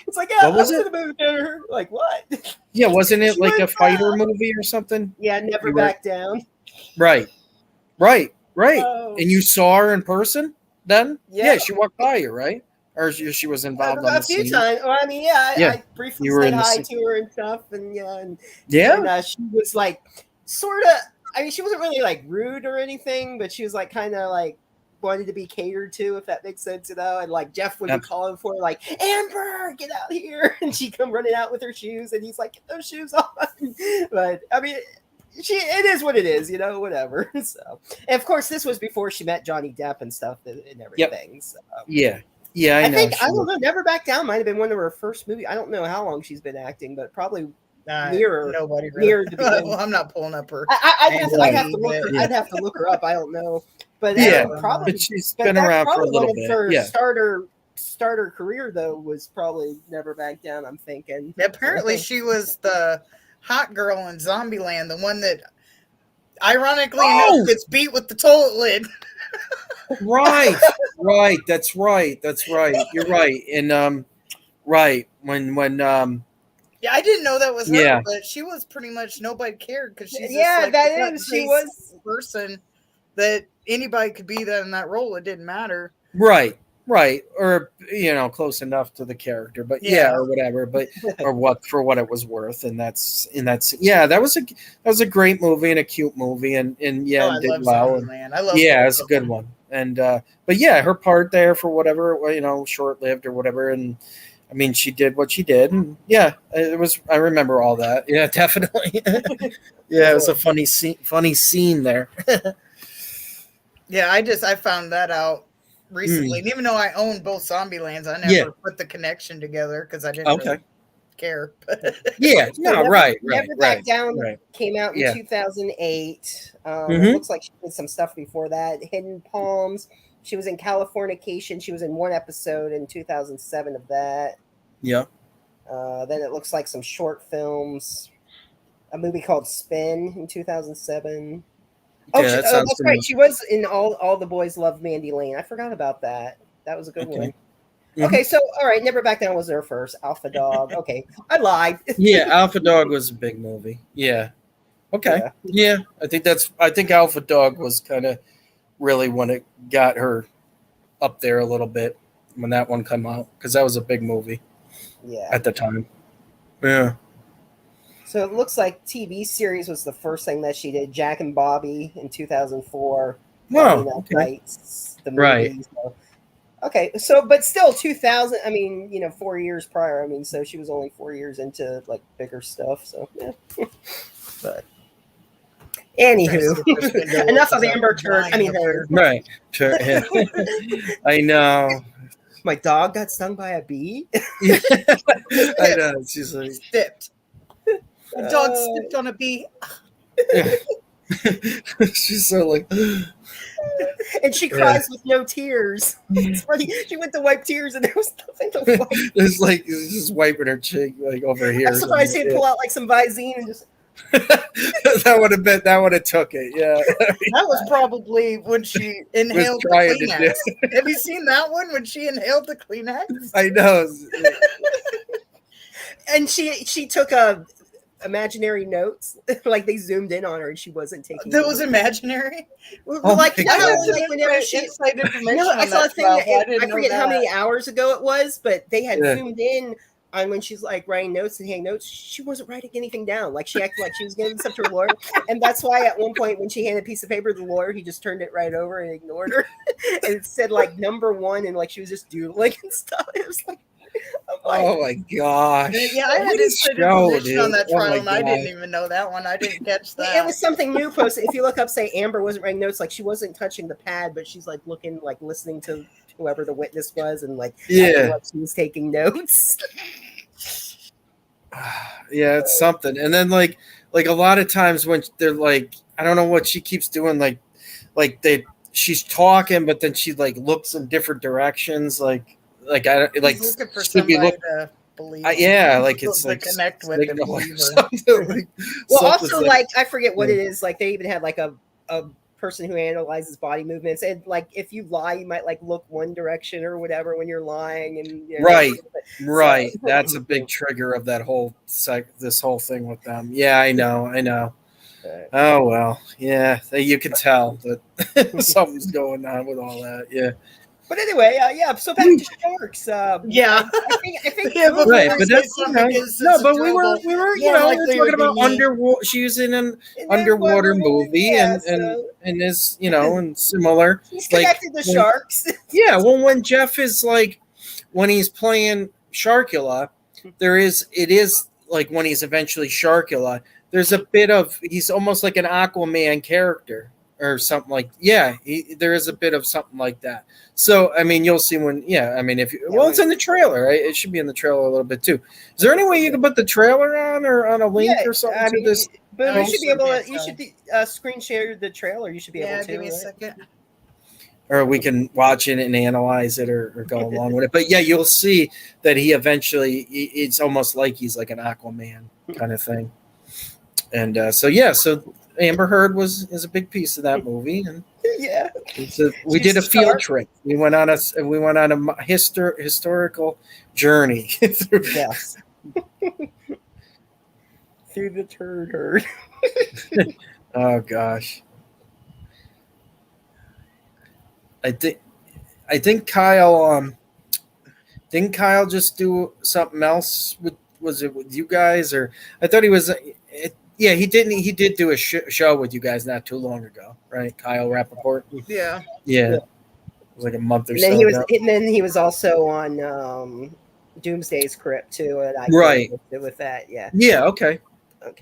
It's like, yeah, what was it? Like what? Yeah, wasn't it like a fighter movie or something? Yeah, Never Back Down. Right. Oh. And you saw her in person then? Yeah, she walked by you, right? Or she was involved on the scene? A few times. Well, I briefly said hi to her and stuff, and she was like sort of. She wasn't really like rude or anything, but she was like kind of like wanted to be catered to, if that makes sense, and like Jeff would be calling for her, like, Amber, get out here, and she'd come running out with her shoes, and he's like, get those shoes on. But it is what it is, whatever. So, and of course, this was before she met Johnny Depp and stuff and everything. Yep. So, yeah, I know. I don't know. Never Back Down might have been one of her first movies. I don't know how long she's been acting, but probably near the beginning. Well, I'm not pulling up her. I'd have to look her up. I don't know, but probably. But she's been around for a little bit. Her starter career though was probably Never Back Down. I'm thinking. Apparently, she was the hot girl in Zombieland, the one that, ironically enough, gets beat with the toilet lid. Right. That's right. You're right. And right when yeah, I didn't know that was her, but she was pretty much nobody cared because she's she was a person that anybody could be that in that role. It didn't matter. Right, or close enough to the character, but or whatever, but or what it was worth, and that's that was a great movie and a cute movie, and did well. Man, I love it's a good one, and but her part there for whatever short lived or whatever, and I mean she did what she did, and it was. I remember all that. Yeah, definitely. It was a funny scene there. Yeah, I found that out recently. And even though I own both Zombielands, I never put the connection together because I didn't really care. Never Back Down came out in 2008. It looks like she did some stuff before that. Hidden Palms. She was in Californication. She was in one episode in 2007 of that. Yeah. Then it looks like some short films. A movie called Spin in 2007. That's right. She was in All the Boys Love Mandy Lane. I forgot about that. That was a good one. Mm-hmm. Okay, so all right, Never Back Down was there first. Alpha Dog. Okay, I lied. Alpha Dog was a big movie. Yeah. Okay. Yeah. I think Alpha Dog was kind of really when it got her up there a little bit when that one came out because that was a big movie. Yeah. At the time. Yeah. So it looks like TV series was the first thing that she did. Jack and Bobby in 2004. Wow. Nights, the movie. Right. So, okay. So, but still 2000, I mean, 4 years prior. I mean, so she was only 4 years into like bigger stuff. So, yeah. But anywho, enough of Amber Turd. I mean, right. I know. My dog got stung by a bee. I know. She's like, stepped. The dog stepped on a bee. She's so like, and she cries with no tears. It's funny. She went to wipe tears, and there was nothing to wipe. It's like just wiping her cheek, like over here. I'm surprised she didn't pull out like some Visine and just. That would have took it. Yeah, that was probably when she inhaled the Kleenex. Have you seen that one when she inhaled the Kleenex? I know. And she took imaginary notes, like they zoomed in on her and she wasn't taking. That was imaginary. Like whenever she inside information. I saw a thing. I forget how many hours ago it was, but they had zoomed in on when she's like writing notes and handing notes. She wasn't writing anything down. Like she acted like she was giving stuff to her lawyer, and that's why at one point when she handed a piece of paper to the lawyer, he just turned it right over and ignored her, and it said like number 1, and like she was just doodling and stuff. It was like. Oh my gosh! Yeah, I had inside information on that trial, and I didn't even know that one. I didn't catch that. It was something new posted. If you look up, say Amber wasn't writing notes, like she wasn't touching the pad, but she's like looking, like listening to whoever the witness was, and like she was taking notes. Yeah, it's something. And then like a lot of times when they're like, I don't know what she keeps doing, she's talking, but then she like looks in different directions, like I like she's looking for somebody to believe. Like it's like connect with and believe her. Well, also like I forget what it is. Like they even had like a person who analyzes body movements, and like if you lie, you might like look one direction or whatever when you're lying, and right. So, that's a big trigger of that whole this whole thing with them. Yeah, I know. Right. Oh well, yeah, you can tell that something's going on with all that. Yeah. But anyway, so back to sharks. I think right, but that's but we were talking about underwater. She was in an underwater movie, and is and similar. He's connected to sharks. Yeah, well, when Jeff is like when he's playing Sharkula, it is like when he's eventually Sharkula. there's a bit of he's almost like an Aquaman character or something like there is a bit of something like that. So I mean, you'll see when I mean if you, it's in the trailer, right? It should be in the trailer a little bit too. Is there any way you can put the trailer on or on a link or something to this? But you should be able to. You should screen share the trailer. You should be able to. Give me a second. Or we can watch it and analyze it or go along with it. But you'll see that he eventually, it's almost like he's like an Aquaman kind of thing. And so Amber Heard is a big piece of that movie. And we did a field trip. We went on a historical journey through through the turd herd. Oh gosh. I think Kyle didn't Kyle just do something else was it with you guys, or I thought he was he did do a show with you guys not too long ago, right? Kyle Rappaport. Yeah. It was like a month or and so then ago. And then he was also on Doomsday's Crypt too, and I with that. Okay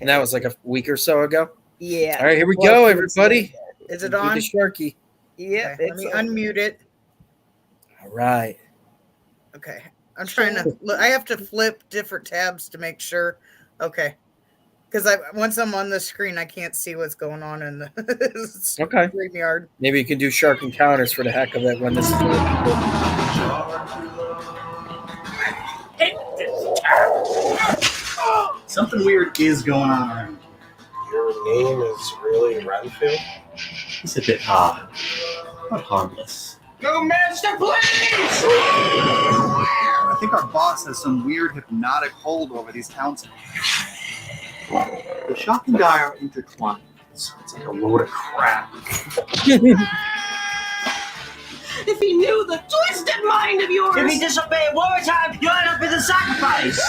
and that was like a week or so ago. All right, here we go, everybody. Is it on? The Sharky. Yeah, let me unmute it. All right. Okay, I'm trying to. I have to flip different tabs to make sure. Okay, because once I'm on the screen, I can't see what's going on in the StreamYard. Maybe you can do Shark Encounters for the heck of it when this is. Something weird is going on around. Your name is really Renfield? It's a bit odd, but harmless. Go, Master, please! I think our boss has some weird hypnotic hold over these towns. The shock and die are intertwined. It's like a load of crap. If he knew the twisted mind of yours! If he disobeyed one more time, you'll end up with a sacrifice!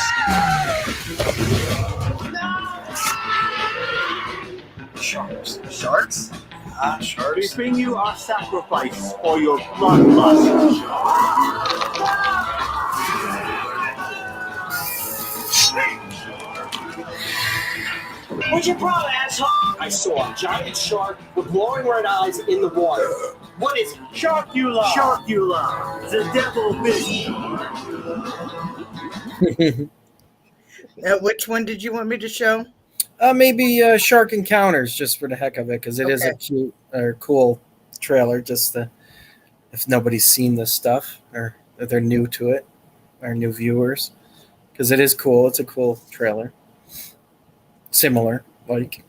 Sharks? Sharks? Sharks? We bring you our sacrifice for your bloodlust. What's your problem, asshole? I saw a giant shark with glowing red eyes in the water. What is it? Sharkula! Sharkula! The devil fish! Which one did you want me to show? Maybe Shark Encounters, just for the heck of it, because it is a cute or cool trailer. Just if nobody's seen this stuff or if they're new to it, our new viewers, because it is cool. It's a cool trailer. Similar, like.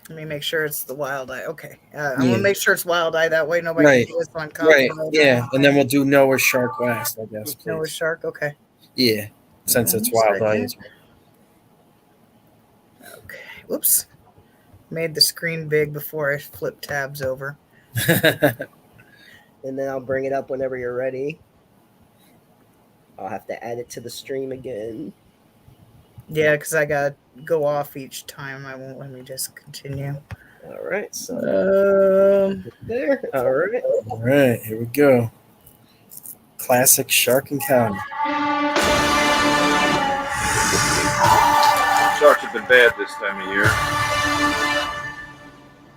Let me make sure it's the Wild Eye. Okay, I'm gonna make sure it's Wild Eye. That way nobody right. can do this on copyright. Right. Yeah, and then we'll do Noah's Shark last, I guess. Please. Noah's Shark. Okay. Yeah, since it's Wild Eye. Okay. Whoops. Made the screen big before I flip tabs over. And then I'll bring it up whenever you're ready. I'll have to add it to the stream again. Yeah, because I got to go off each time. I won't let me just continue. All right. So there. All right. All right. Here we go. Classic Shark Encounter. Sharks have been bad this time of year.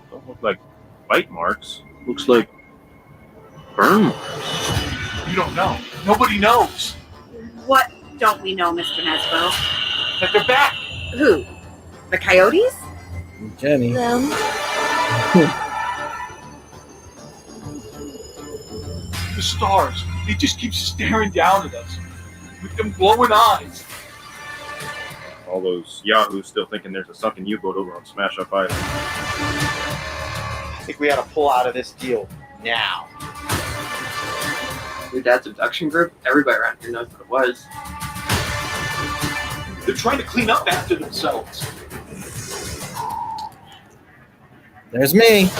Don't look like bite marks. Looks like burn marks. You don't know. Nobody knows. What don't we know, Mr. Nesbo? That they're back. Who? The coyotes? Jenny. Them. The stars. They just keep staring down at us with them glowing eyes. All those yahoos still thinking there's a sunken U-boat over on Smash Up Island. I think we gotta pull out of this deal now. Your dad's abduction group? Everybody around here knows what it was. They're trying to clean up after themselves. There's me.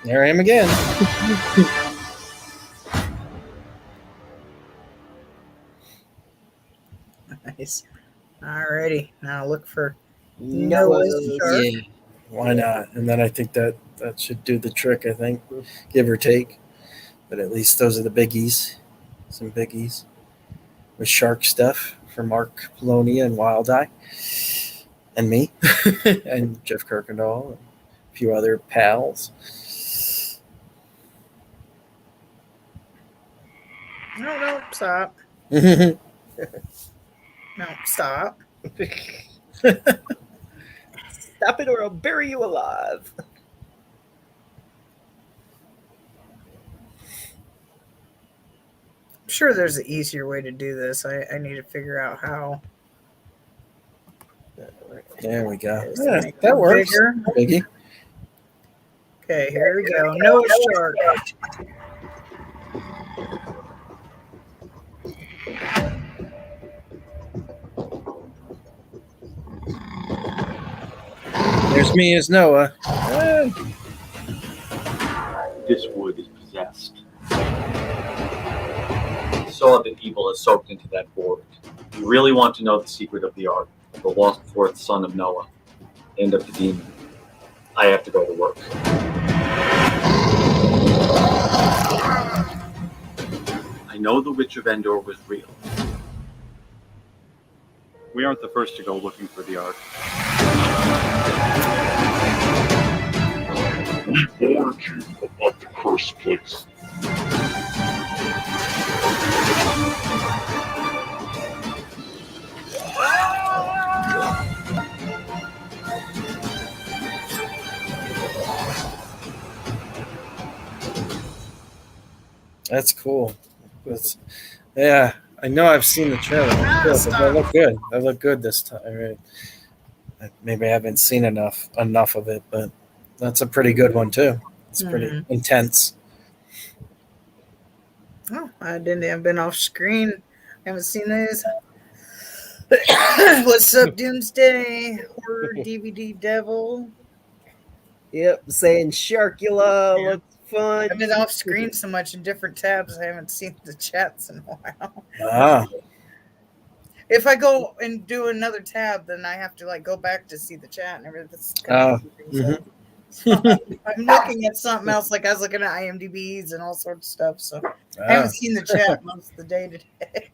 There I am again. Nice. Alrighty. Now look for Noah's Shark. Yeah, why not? And then I think that should do the trick, I think, give or take. But at least those are the biggies. Some biggies. With shark stuff for Mark Polonia and Wild Eye. and me, and Jeff Kirkendall, and a few other pals. No, stop. No, No, stop. Stop it or I'll bury you alive. I'm sure there's an easier way to do this. I need to figure out how. there we go. Yeah, that works. Bigger. Biggie. Okay, here we go. Noah Shark. There's me as Noah. This wood is possessed. Saw that evil is soaked into that board. You really want to know the secret of the art, of the lost fourth son of Noah, and of the demon. I have to go to work. I know the Witch of Endor was real. We aren't the first to go looking for the art. We warned you about the cursed place. That's cool. Yeah, I know I've seen the trailer. But they look good. They look good this time. Right? Maybe I haven't seen enough of it, but that's a pretty good one too. It's pretty intense. Oh, I've been off screen. Haven't seen those. What's up, Doomsday? Horror DVD Devil. Yep, saying Sharkula looks fun. I've been off screen so much in different tabs. I haven't seen the chats in a while. Ah. If I go and do another tab, then I have to like go back to see the chat and everything. So I'm looking at something else. Like I was looking at IMDb's and all sorts of stuff. So I haven't seen the chat most of the day today.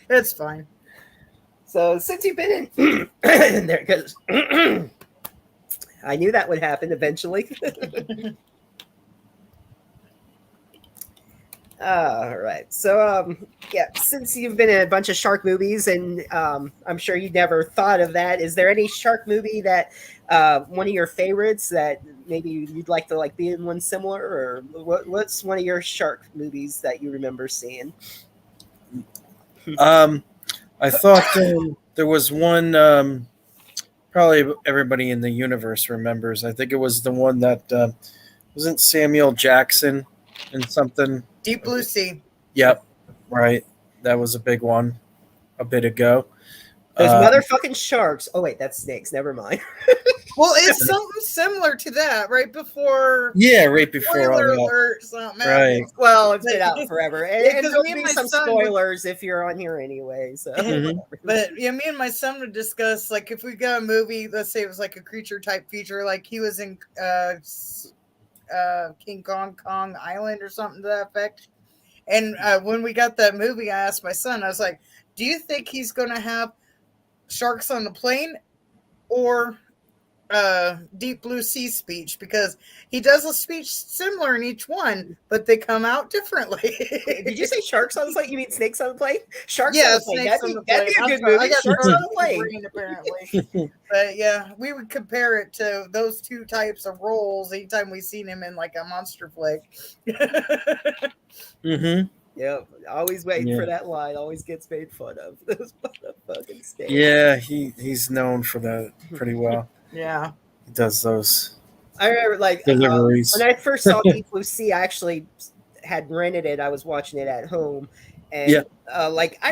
That's fine. So since you've been in there, because I knew that would happen eventually. All right. So, yeah, since you've been in a bunch of shark movies, and I'm sure you never thought of that, is there any shark movie that one of your favorites that maybe you'd like to like be in one similar, or what's one of your shark movies that you remember seeing? I thought there was one. Probably everybody in the universe remembers. I think it was the one that wasn't Samuel Jackson in something. Deep Blue Sea. Yep, right. That was a big one a bit ago. There's motherfucking sharks. Oh wait, that's snakes. Never mind. Well, it's something similar to that, right before. Yeah, right before. Spoiler alert, something. Right. Well, it's been out forever, and there'll me and be my some son spoilers if you're on here anyway. So, but yeah, me and my son would discuss like if we got a movie, let's say it was like a creature type feature, like he was in King Kong Island or something to that effect. And when we got that movie, I asked my son, I was like, "Do you think he's going to have sharks on the plane or Deep Blue Sea speech?" Because he does a speech similar in each one, but they come out differently. Did you say sharks on the plane? You mean snakes on the plane? Sharks yeah, on the plane. snakes on the That'd plane. be a good I movie. got Sharks on the plane. brain, apparently. But yeah, we would compare it to those two types of roles anytime we seen him in like a monster flick. Yeah, always waiting for that line. Always gets made fun of. Those motherfucking snakes. Yeah, he's known for that pretty well. Yeah, he does those. I remember like deliveries. When I first saw Deep Blue Sea, I actually had rented it. I was watching it at home, and like I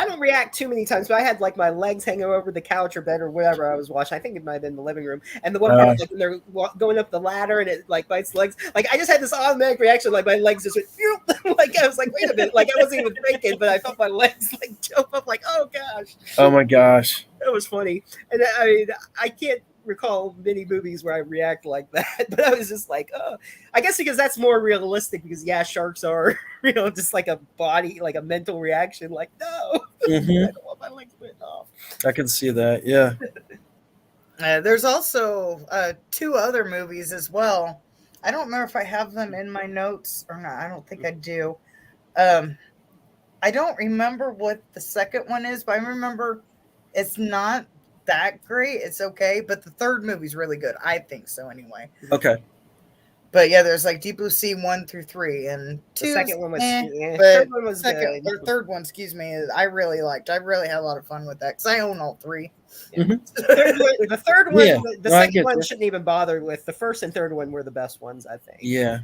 don't react too many times, but I had like my legs hanging over the couch or bed or whatever I was watching. I think it might have been the living room. And the one part like when they're going up the ladder and it like bites legs, like I just had this automatic reaction, like my legs just went like I was like, wait a minute, like I wasn't even thinking, but I felt my legs like jump up, like oh gosh. Oh my gosh, it was funny. And I mean, I can't recall many movies where I react like that, but I was just like, oh, I guess because that's more realistic. Because sharks are, just like a body, like a mental reaction. Like, no, I don't want my legs bitten off. I can see that. Yeah. There's also 2 other movies as well. I don't remember if I have them in my notes or not. I don't think I do. I don't remember what the second one is, but I remember it's not that great. It's okay, but the third movie's really good. I think so, anyway. Okay. But yeah, there's like Deep Blue Sea 1 through 3, and 2. The second one was, but third one was second good. or third one, excuse me, I really liked. I really had a lot of fun with that because I own all 3. Yeah. The third one, Yeah. the No, I second get one you. shouldn't even bother with. The first and third one were the best ones, I think. Yeah.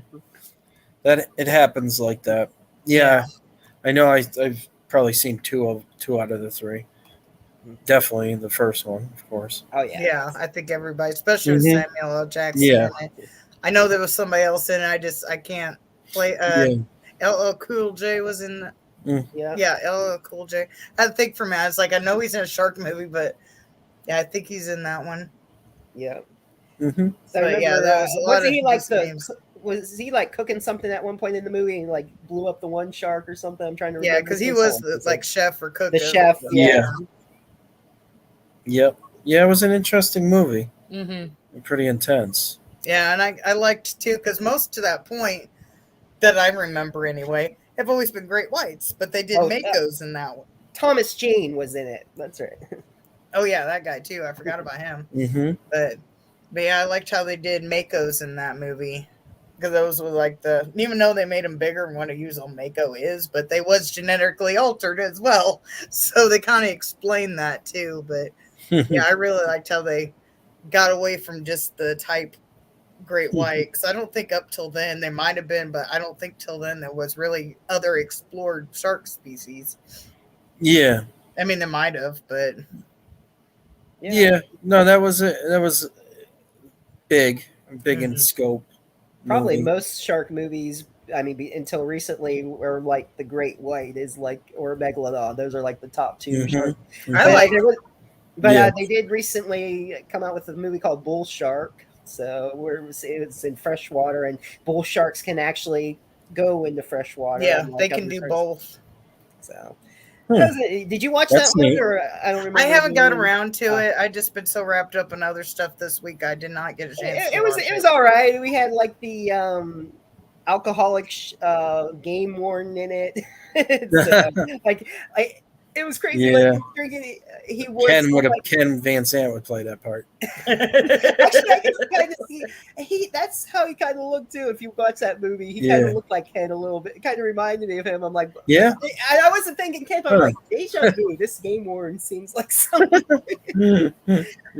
That it happens like that. Yeah. I know I've probably seen 2 out of the 3. Definitely the first one, of course. Oh yeah. Yeah, I think everybody, especially with Samuel L. Jackson. Yeah. In it. I know there was somebody else in it. I can't play. LL Cool J was in. Yeah, LL Cool J. I think for me, I was like, I know he's in a shark movie, but yeah, I think he's in that one. Yeah. Mm-hmm. So I remember, yeah, that was a lot of he like names. was he like cooking something at one point in the movie and like blew up the one shark or something? I'm trying to remember. Yeah, because he was the like chef or cook. The chef. Yeah. Yep. Yeah, it was an interesting movie. Mm-hmm. Pretty intense. Yeah, and I liked too because most to that point that I remember anyway have always been great whites, but they did Makos in that one. Thomas Jane was in it. That's right. Oh yeah, that guy too. I forgot about him. Mm-hmm. But yeah, I liked how they did Makos in that movie because those were like even though they made them bigger and what a usual Mako is, but they was genetically altered as well, so they kind of explained that too. But yeah, I really liked how they got away from just the type great white because I don't think up till then they might have been, but I don't think till then there was really other explored shark species. Yeah, I mean they might have, but yeah. No, that was big in scope. Probably movie. most shark movies. I mean, until recently, were like the Great White is like or Megalodon. Those are like the top 2 sharks. I like. But they did recently come out with a movie called Bull Shark. So it's in freshwater, and bull sharks can actually go into freshwater. Yeah, like they can do both. So, did you watch that one? Or I don't remember. I haven't got around to it. I just been so wrapped up in other stuff this week. I did not get a chance. It was all right. We had like the alcoholic game warden in it. So, it was crazy. Yeah. Like, drinking, he was Ken Van Sant would play that part. Actually, I can kind of see that's how he kind of looked too. If you watch that movie, he kind of looked like Ken a little bit. It kind of reminded me of him. I'm like, yeah. I wasn't thinking Ken, but I'm like, deja vu. This game warden seems like something.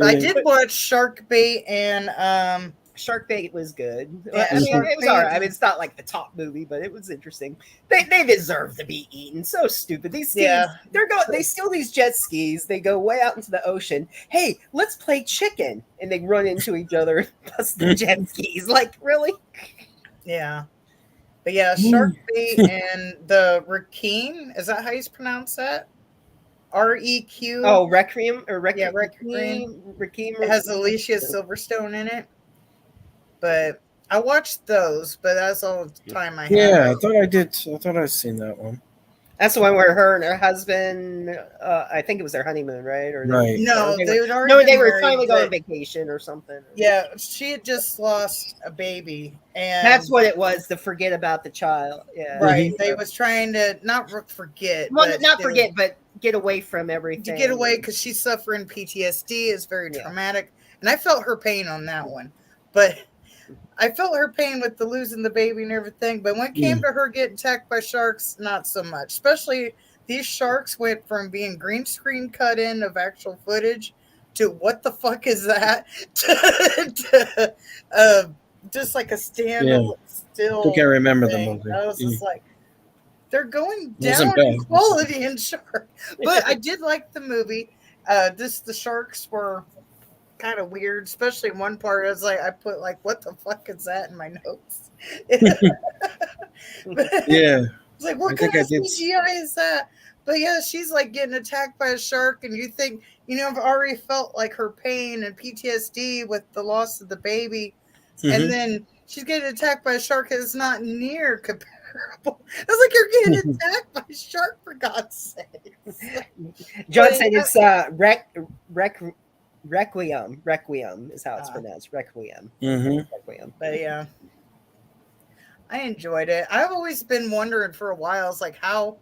I did watch Shark Bait and Shark Bait was good. Yeah, I mean, it was all right. I mean, it's not like the top movie, but it was interesting. They deserve to be eaten. So stupid. These skis, they steal these jet skis. They go way out into the ocean. Hey, let's play chicken, and they run into each other and bust the jet skis. Like, really? Yeah. But yeah, Shark Bait and the Requiem. Is that how you pronounce that? REQ. Oh, Requiem or Requiem? Yeah, Requiem. Requiem. It has Alicia Silverstone in it. But I watched those, but that's all the time I had. Yeah, I thought I did. I thought I'd seen that one. That's the one where her and her husband, I think it was their honeymoon, right? Or right. They were finally going on vacation or something. Yeah, she had just lost a baby, and that's what it was. To forget about the child. Yeah, right. They was trying to not forget, well, not forget, but get away from everything. To get away because she's suffering PTSD. It's very traumatic, and I felt her pain on that one, but. I felt her pain with the losing the baby and everything, but when it came to her getting attacked by sharks, not so much. Especially these sharks went from being green screen cut in of actual footage to what the fuck is that? to just like a stand still. I think I remember the movie. I was just like, they're going down in quality in shark. But I did like the movie. The sharks were kind of weird, especially one part. I was like, I put like, what the fuck is that in my notes? Yeah. It's like, what kind of CGI is that? But yeah, she's like getting attacked by a shark, and you think, I've already felt like her pain and PTSD with the loss of the baby, and then she's getting attacked by a shark that's not near comparable. I was like, you're getting attacked by a shark, for God's sake. John said it's Requiem is how it's pronounced. Requiem. Requiem. But yeah, I enjoyed it. I've always been wondering for a while, it's like how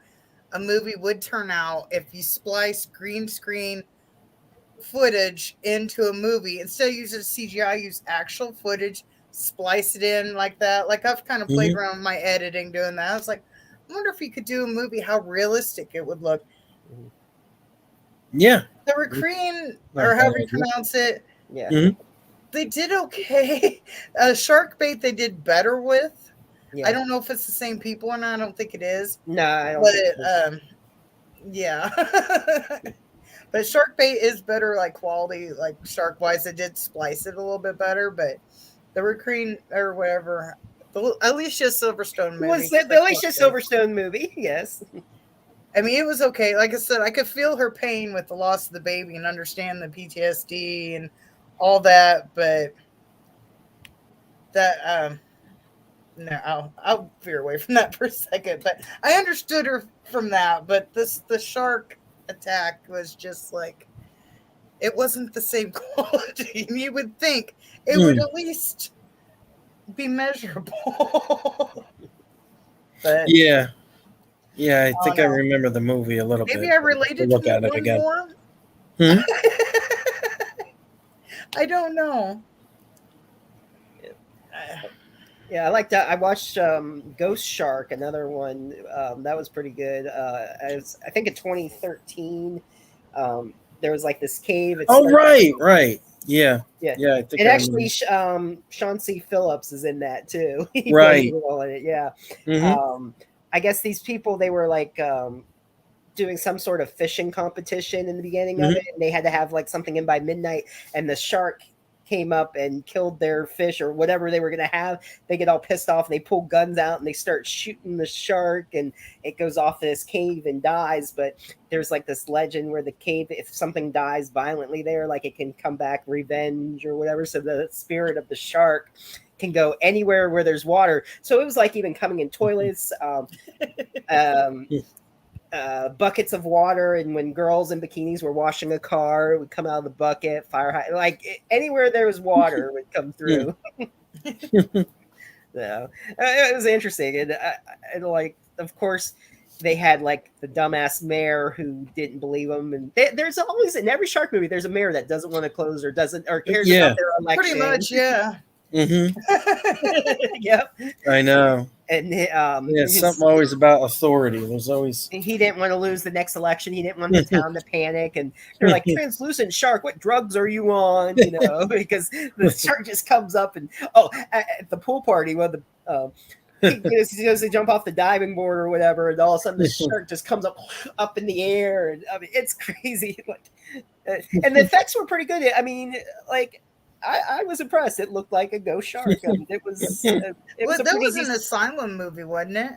a movie would turn out if you splice green screen footage into a movie instead of using CGI. Use actual footage, splice it in like that. Like I've kind of played around with my editing doing that. I was like, I wonder if you could do a movie, how realistic it would look. Yeah. The Recreen, or however you pronounce it, they did okay. Shark Bait they did better with. I don't know if it's the same people or not. I don't think it is. No, I don't think it is. Yeah. But Shark Bait is better, like quality, like shark wise. It did splice it a little bit better, but the Recreen or whatever, the Alicia Silverstone movie was the Alicia Silverstone movie. Yes. I mean, it was okay. Like I said, I could feel her pain with the loss of the baby and understand the PTSD and all that, but that no, I'll veer away from that for a second. But I understood her from that, but the shark attack was just like, it wasn't the same quality. You would think it would at least be measurable. But yeah, I think I remember the movie a little bit. Maybe I related look to at it one again. more. I don't know. Yeah, I like that. I watched Ghost Shark, another one that was pretty good. I think in 2013, there was like this cave. Right. Yeah. I think and actually, Sean C. Phillips is in that too. He Right. plays a role in it. Yeah. I guess these people, they were like doing some sort of fishing competition in the beginning of it, and they had to have like something in by midnight, and the shark came up and killed their fish or whatever they were going to have. They get all pissed off, and they pull guns out and they start shooting the shark, and it goes off this cave and dies. But there's like this legend where the cave, if something dies violently there, like it can come back revenge or whatever. So the spirit of the shark can go anywhere where there's water. So it was like even coming in toilets, buckets of water, and when girls in bikinis were washing a car, it would come out of the bucket. Anywhere there was water would come through. So it was interesting, and like, of course, they had like the dumbass mayor who didn't believe them, and there's always in every shark movie there's a mayor that doesn't want to close or cares about their election. Pretty much, yeah. Yep. I know. And something always about authority. There's always he didn't want to lose the next election. He didn't want the town to panic. And they're like, translucent shark, what drugs are you on? Because the shark just comes up and at the pool party when he goes to jump off the diving board or whatever, and all of a sudden the shark just comes up in the air, and I mean it's crazy. And the effects were pretty good. I mean, like. I was impressed. It looked like a ghost shark. I mean, it was. That was an Asylum movie, wasn't it?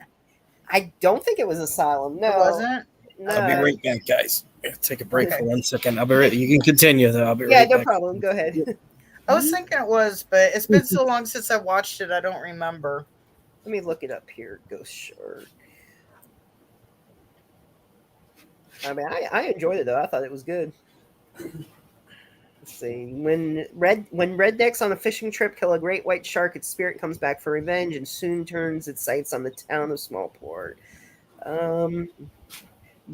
I don't think it was Asylum. No, it wasn't. No. I'll be right back, guys. Take a break for 1 second. I'll be right. You can continue though. I'll be right back. Yeah, no problem. Go ahead. I was thinking it was, but it's been so long since I watched it. I don't remember. Let me look it up here. Ghost shark. I mean, I enjoyed it though. I thought it was good. Let's see. When rednecks on a fishing trip kill a great white shark, its spirit comes back for revenge and soon turns its sights on the town of Smallport.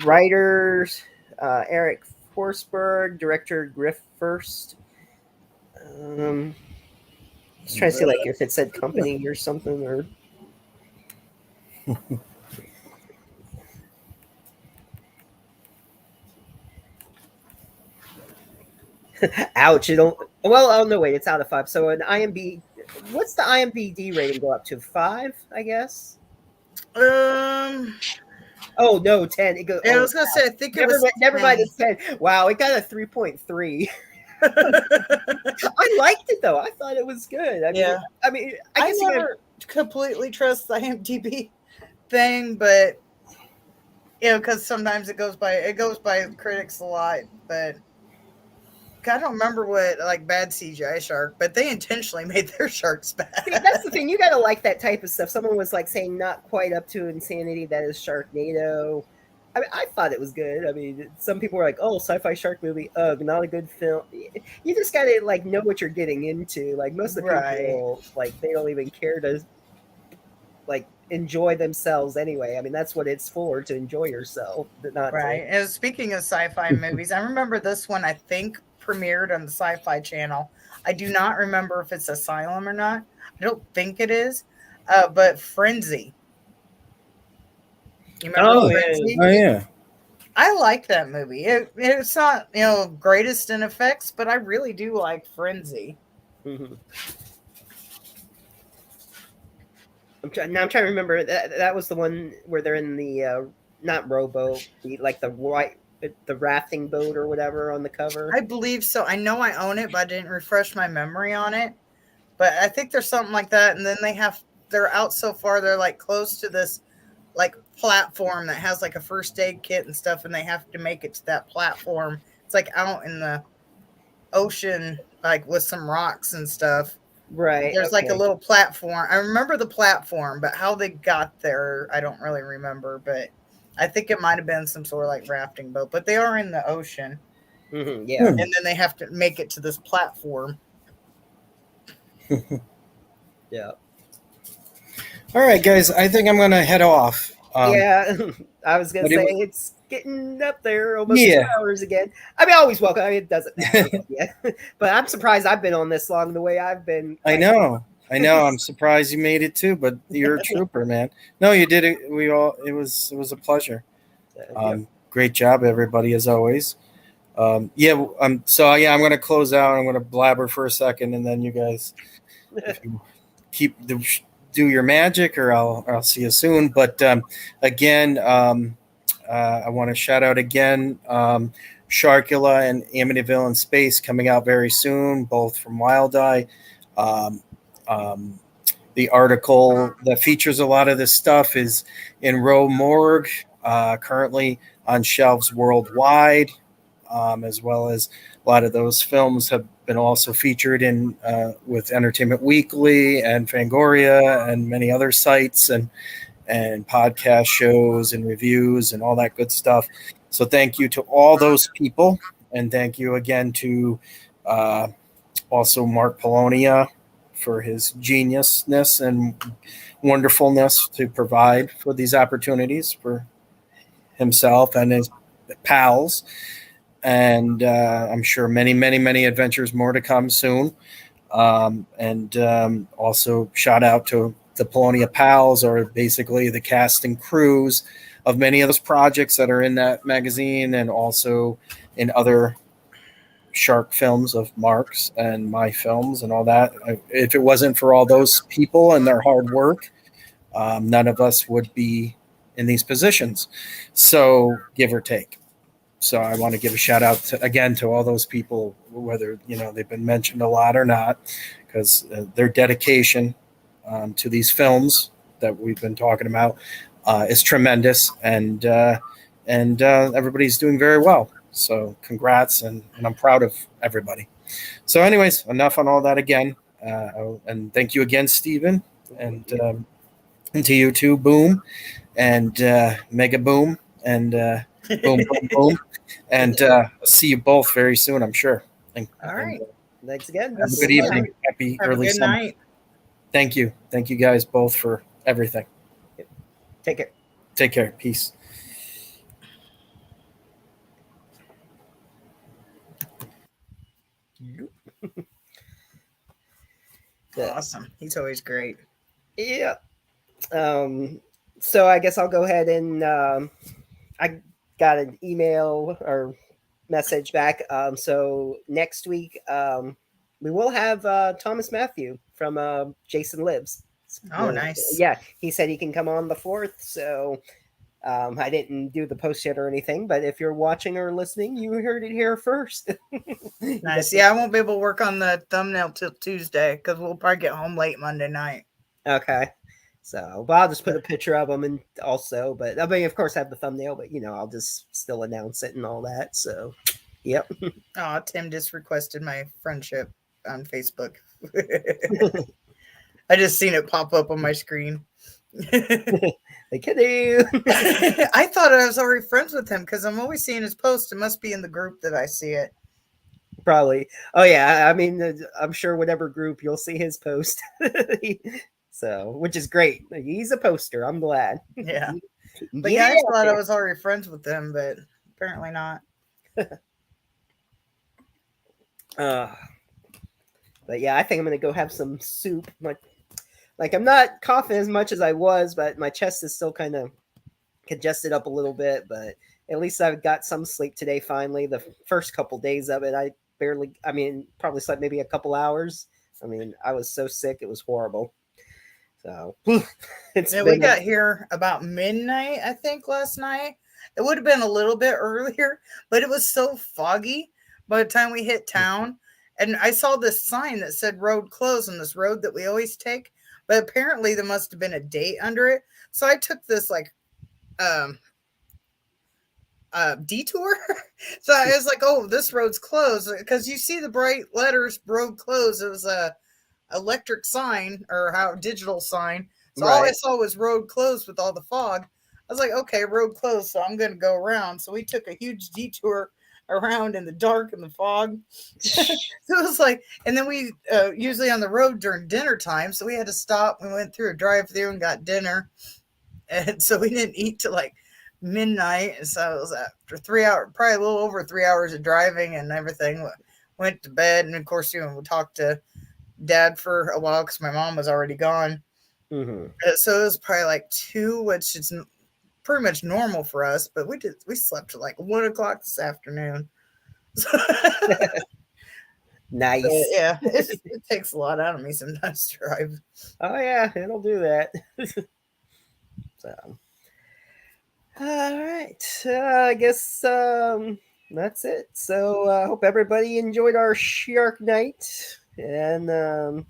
Writers Eric Forsberg, director Griff First. I was trying to see like if it said company or something or. Ouch! Oh no, wait, it's out of 5. So an IMDb, what's the IMDb rating go up to? 5, I guess. Oh no, 10. It goes. Yeah, I was gonna say. I think it was. Never mind. It's 10. Wow, it got a 3.3. I liked it though. I thought it was good. I mean, I guess I never completely trust the IMDb thing, but because sometimes it goes by critics a lot, but. I don't remember what like bad CGI shark, but they intentionally made their sharks bad. See, that's the thing. You gotta like that type of stuff. Someone was like saying not quite up to insanity that is Sharknado. I mean, I thought it was good. I mean, some people were like, "Oh, sci-fi shark movie, ugh, not a good film." You just gotta like know what you're getting into. Like most of the Right. people, like they don't even care to like enjoy themselves anyway. I mean, that's what it's for, to enjoy yourself, but not Right. to. And speaking of sci-fi movies, I remember this one I think premiered on the Sci-Fi Channel. I do not remember if it's Asylum or not. I don't think it is. But Frenzy. You remember Oh Frenzy? Oh yeah. I like that movie. It's not, greatest in effects, but I really do like Frenzy. Mm-hmm. I'm trying to remember. That was the one where they're in the not rowboat, the rafting boat or whatever on the cover. I believe so. I know I own it, but I didn't refresh my memory on it. But I think there's something like that. And then they're out so far, they're like close to this like platform that has like a first aid kit and stuff, and they have to make it to that platform. It's like out in the ocean, like with some rocks and stuff. Right. There's like a Okay. little platform. I remember the platform, but how they got there, I don't really remember. But I think it might have been some sort of like rafting boat. But they are in the ocean, Yeah. and then they have to make it to this platform. Yeah. All right, guys. I think I'm gonna head off. Yeah. I was gonna but it say was- it's getting up there, almost Yeah. 2 hours again. I mean, always welcome. I mean, it doesn't matter. Yeah. But I'm surprised I've been on this long. The way I've been. I know. I'm surprised you made it too, but you're a trooper, man. No, you did it. It was a pleasure. Great job, everybody, as always. So yeah, I'm going to close out. I'm going to blabber for a second, and then you guys if you do your magic, or I'll see you soon. But again, I want to shout out again Sharkula and Amityville in Space coming out very soon, both from Wild Eye. The article that features a lot of this stuff is in Row Morgue, currently on shelves worldwide, as well as a lot of those films have been also featured in with Entertainment Weekly and Fangoria and many other sites and podcast shows and reviews and all that good stuff. So thank you to all those people, and thank you again to also Mark Polonia for his geniusness and wonderfulness to provide for these opportunities for himself and his pals. And I'm sure many adventures more to come soon. Also shout out to the Polonia Pals, or basically the cast and crews of many of those projects that are in that magazine, and also in other shark films of Mark's and my films and all that. If it wasn't for all those people and their hard work, none of us would be in these positions. So give or take. So I want to give a shout out again to all those people, whether they've been mentioned a lot or not, because their dedication to these films that we've been talking about is tremendous, and everybody's doing very well. So congrats, and I'm proud of everybody. So anyways, enough on all that again. And thank you again, Stephen, and to you too, Boom, and Mega Boom, and Boom, Boom, Boom. And see you both very soon, I'm sure. All right. Thanks again. Have a good evening. Happy Have early a good summer. night. Thank you. Thank you guys both for everything. Take care. Take care. Peace. Awesome. He's always great. Yeah. So I guess I'll go ahead and I got an email or message back. So next week we will have Thomas Matthew from Jason Lives. Oh, nice. Yeah, he said he can come on the 4th. So I didn't do the post yet or anything, but if you're watching or listening, you heard it here first. Nice. Yeah, I won't be able to work on the thumbnail till Tuesday because we'll probably get home late Monday night. Okay. So, but I'll just put a picture of them, and also, but I mean, of course, I have the thumbnail, but I'll just still announce it and all that. So, yep. Oh, Tim just requested my friendship on Facebook. I just seen it pop up on my screen. Like, hello. I thought I was already friends with him because I'm always seeing his post. It must be in the group that I see it. Probably. Oh yeah. I mean, I'm sure whatever group you'll see his post. So, which is great. He's a poster. I'm glad. Yeah. But yeah, I thought I was already friends with him, but apparently not. But yeah, I think I'm gonna go have some soup. Like I'm not coughing as much as I was, but my chest is still kind of congested up a little bit. But at least I've got some sleep today. Finally, the first couple days of it, probably slept maybe a couple hours. I mean, I was so sick, it was horrible. So we got here about midnight, I think, last night. It would have been a little bit earlier, but it was so foggy by the time we hit town. And I saw this sign that said road closed on this road that we always take, but apparently there must have been a date under it. So I took this detour. So I was like, oh, this road's closed, because you see the bright letters road closed. It was a electric sign or digital sign. So all I saw was road closed with all the fog. I was like, okay, road closed, so I'm going to go around. So we took a huge detour around in the dark and the fog. So it was like, and then we usually on the road during dinner time, so we had to stop. We went through a drive-through and got dinner, and so we didn't eat till like midnight. And so it was after 3 hours, probably a little over 3 hours of driving and everything. Went to bed, and of course, we talked to Dad for a while because my mom was already gone. Mm-hmm. So it was probably like 2, which is pretty much normal for us, but we slept at like 1 o'clock this afternoon. Nice. So, yeah, it takes a lot out of me sometimes to drive. Oh yeah, it'll do that. So, all right, I guess that's it. So I hope everybody enjoyed our Shark Night, and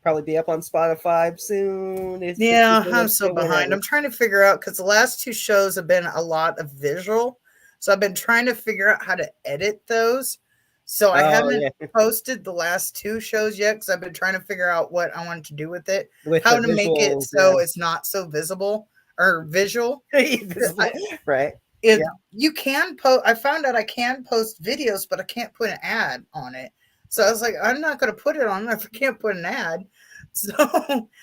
probably be up on Spotify soon. I'm so behind. I'm trying to figure out, because the last 2 shows have been a lot of visual, so I've been trying to figure out how to edit those. So I haven't posted the last 2 shows yet, because I've been trying to figure out what I want to do with it, how to make it so it's not so visible or visual. Right. You can post. I found out I can post videos, but I can't put an ad on it. So I was like, I'm not going to put it on if I can't put an ad. So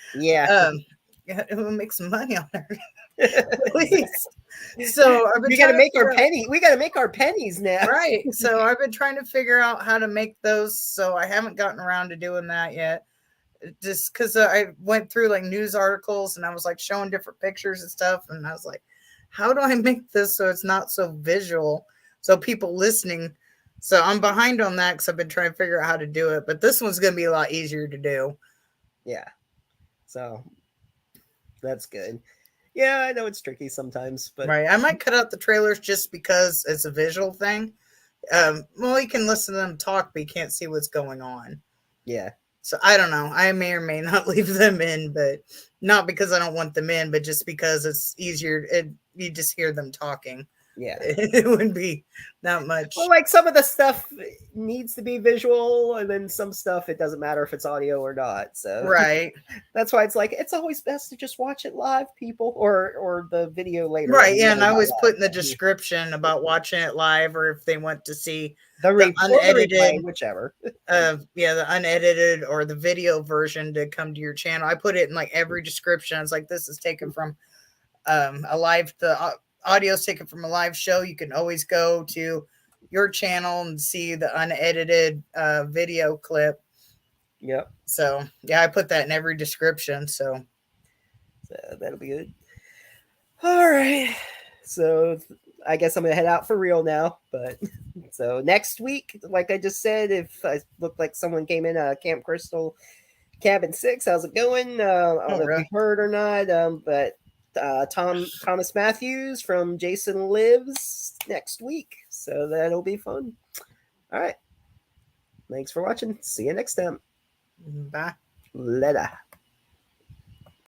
it will make some money on it. At least. So we got to make our penny. We got to make our pennies now, right? So I've been trying to figure out how to make those. So I haven't gotten around to doing that yet. Just because I went through like news articles and I was like showing different pictures and stuff, and I was like, how do I make this so it's not so visual? So people listening. So I'm behind on that because I've been trying to figure out how to do it. But this one's going to be a lot easier to do. Yeah. So that's good. Yeah, I know it's tricky sometimes, but right. I might cut out the trailers just because it's a visual thing. Well, you can listen to them talk, but you can't see what's going on. Yeah. So I don't know. I may or may not leave them in, but not because I don't want them in, but just because it's easier. You just hear them talking. Yeah. It wouldn't be that much. Well, like some of the stuff needs to be visual, and then some stuff it doesn't matter if it's audio or not. So right. That's why it's like it's always best to just watch it live, people, or the video later. Right. Yeah, and I always put in the description about watching it live, or if they want to see the unedited, whichever. The unedited or the video version to come to your channel. I put it in like every description. It's like, this is taken from the audio is taken from a live show. You can always go to your channel and see the unedited video clip. Yep. So yeah, I put that in every description. So that'll be good. All right. So I guess I'm gonna head out for real now. But so next week, like I just said, if I look like someone came in Camp Crystal Cabin 6, how's it going? I don't know if you heard or not. But Thomas Matthews from Jason Lives next week, so that'll be fun. All right, thanks for watching. See you next time. Bye. Later.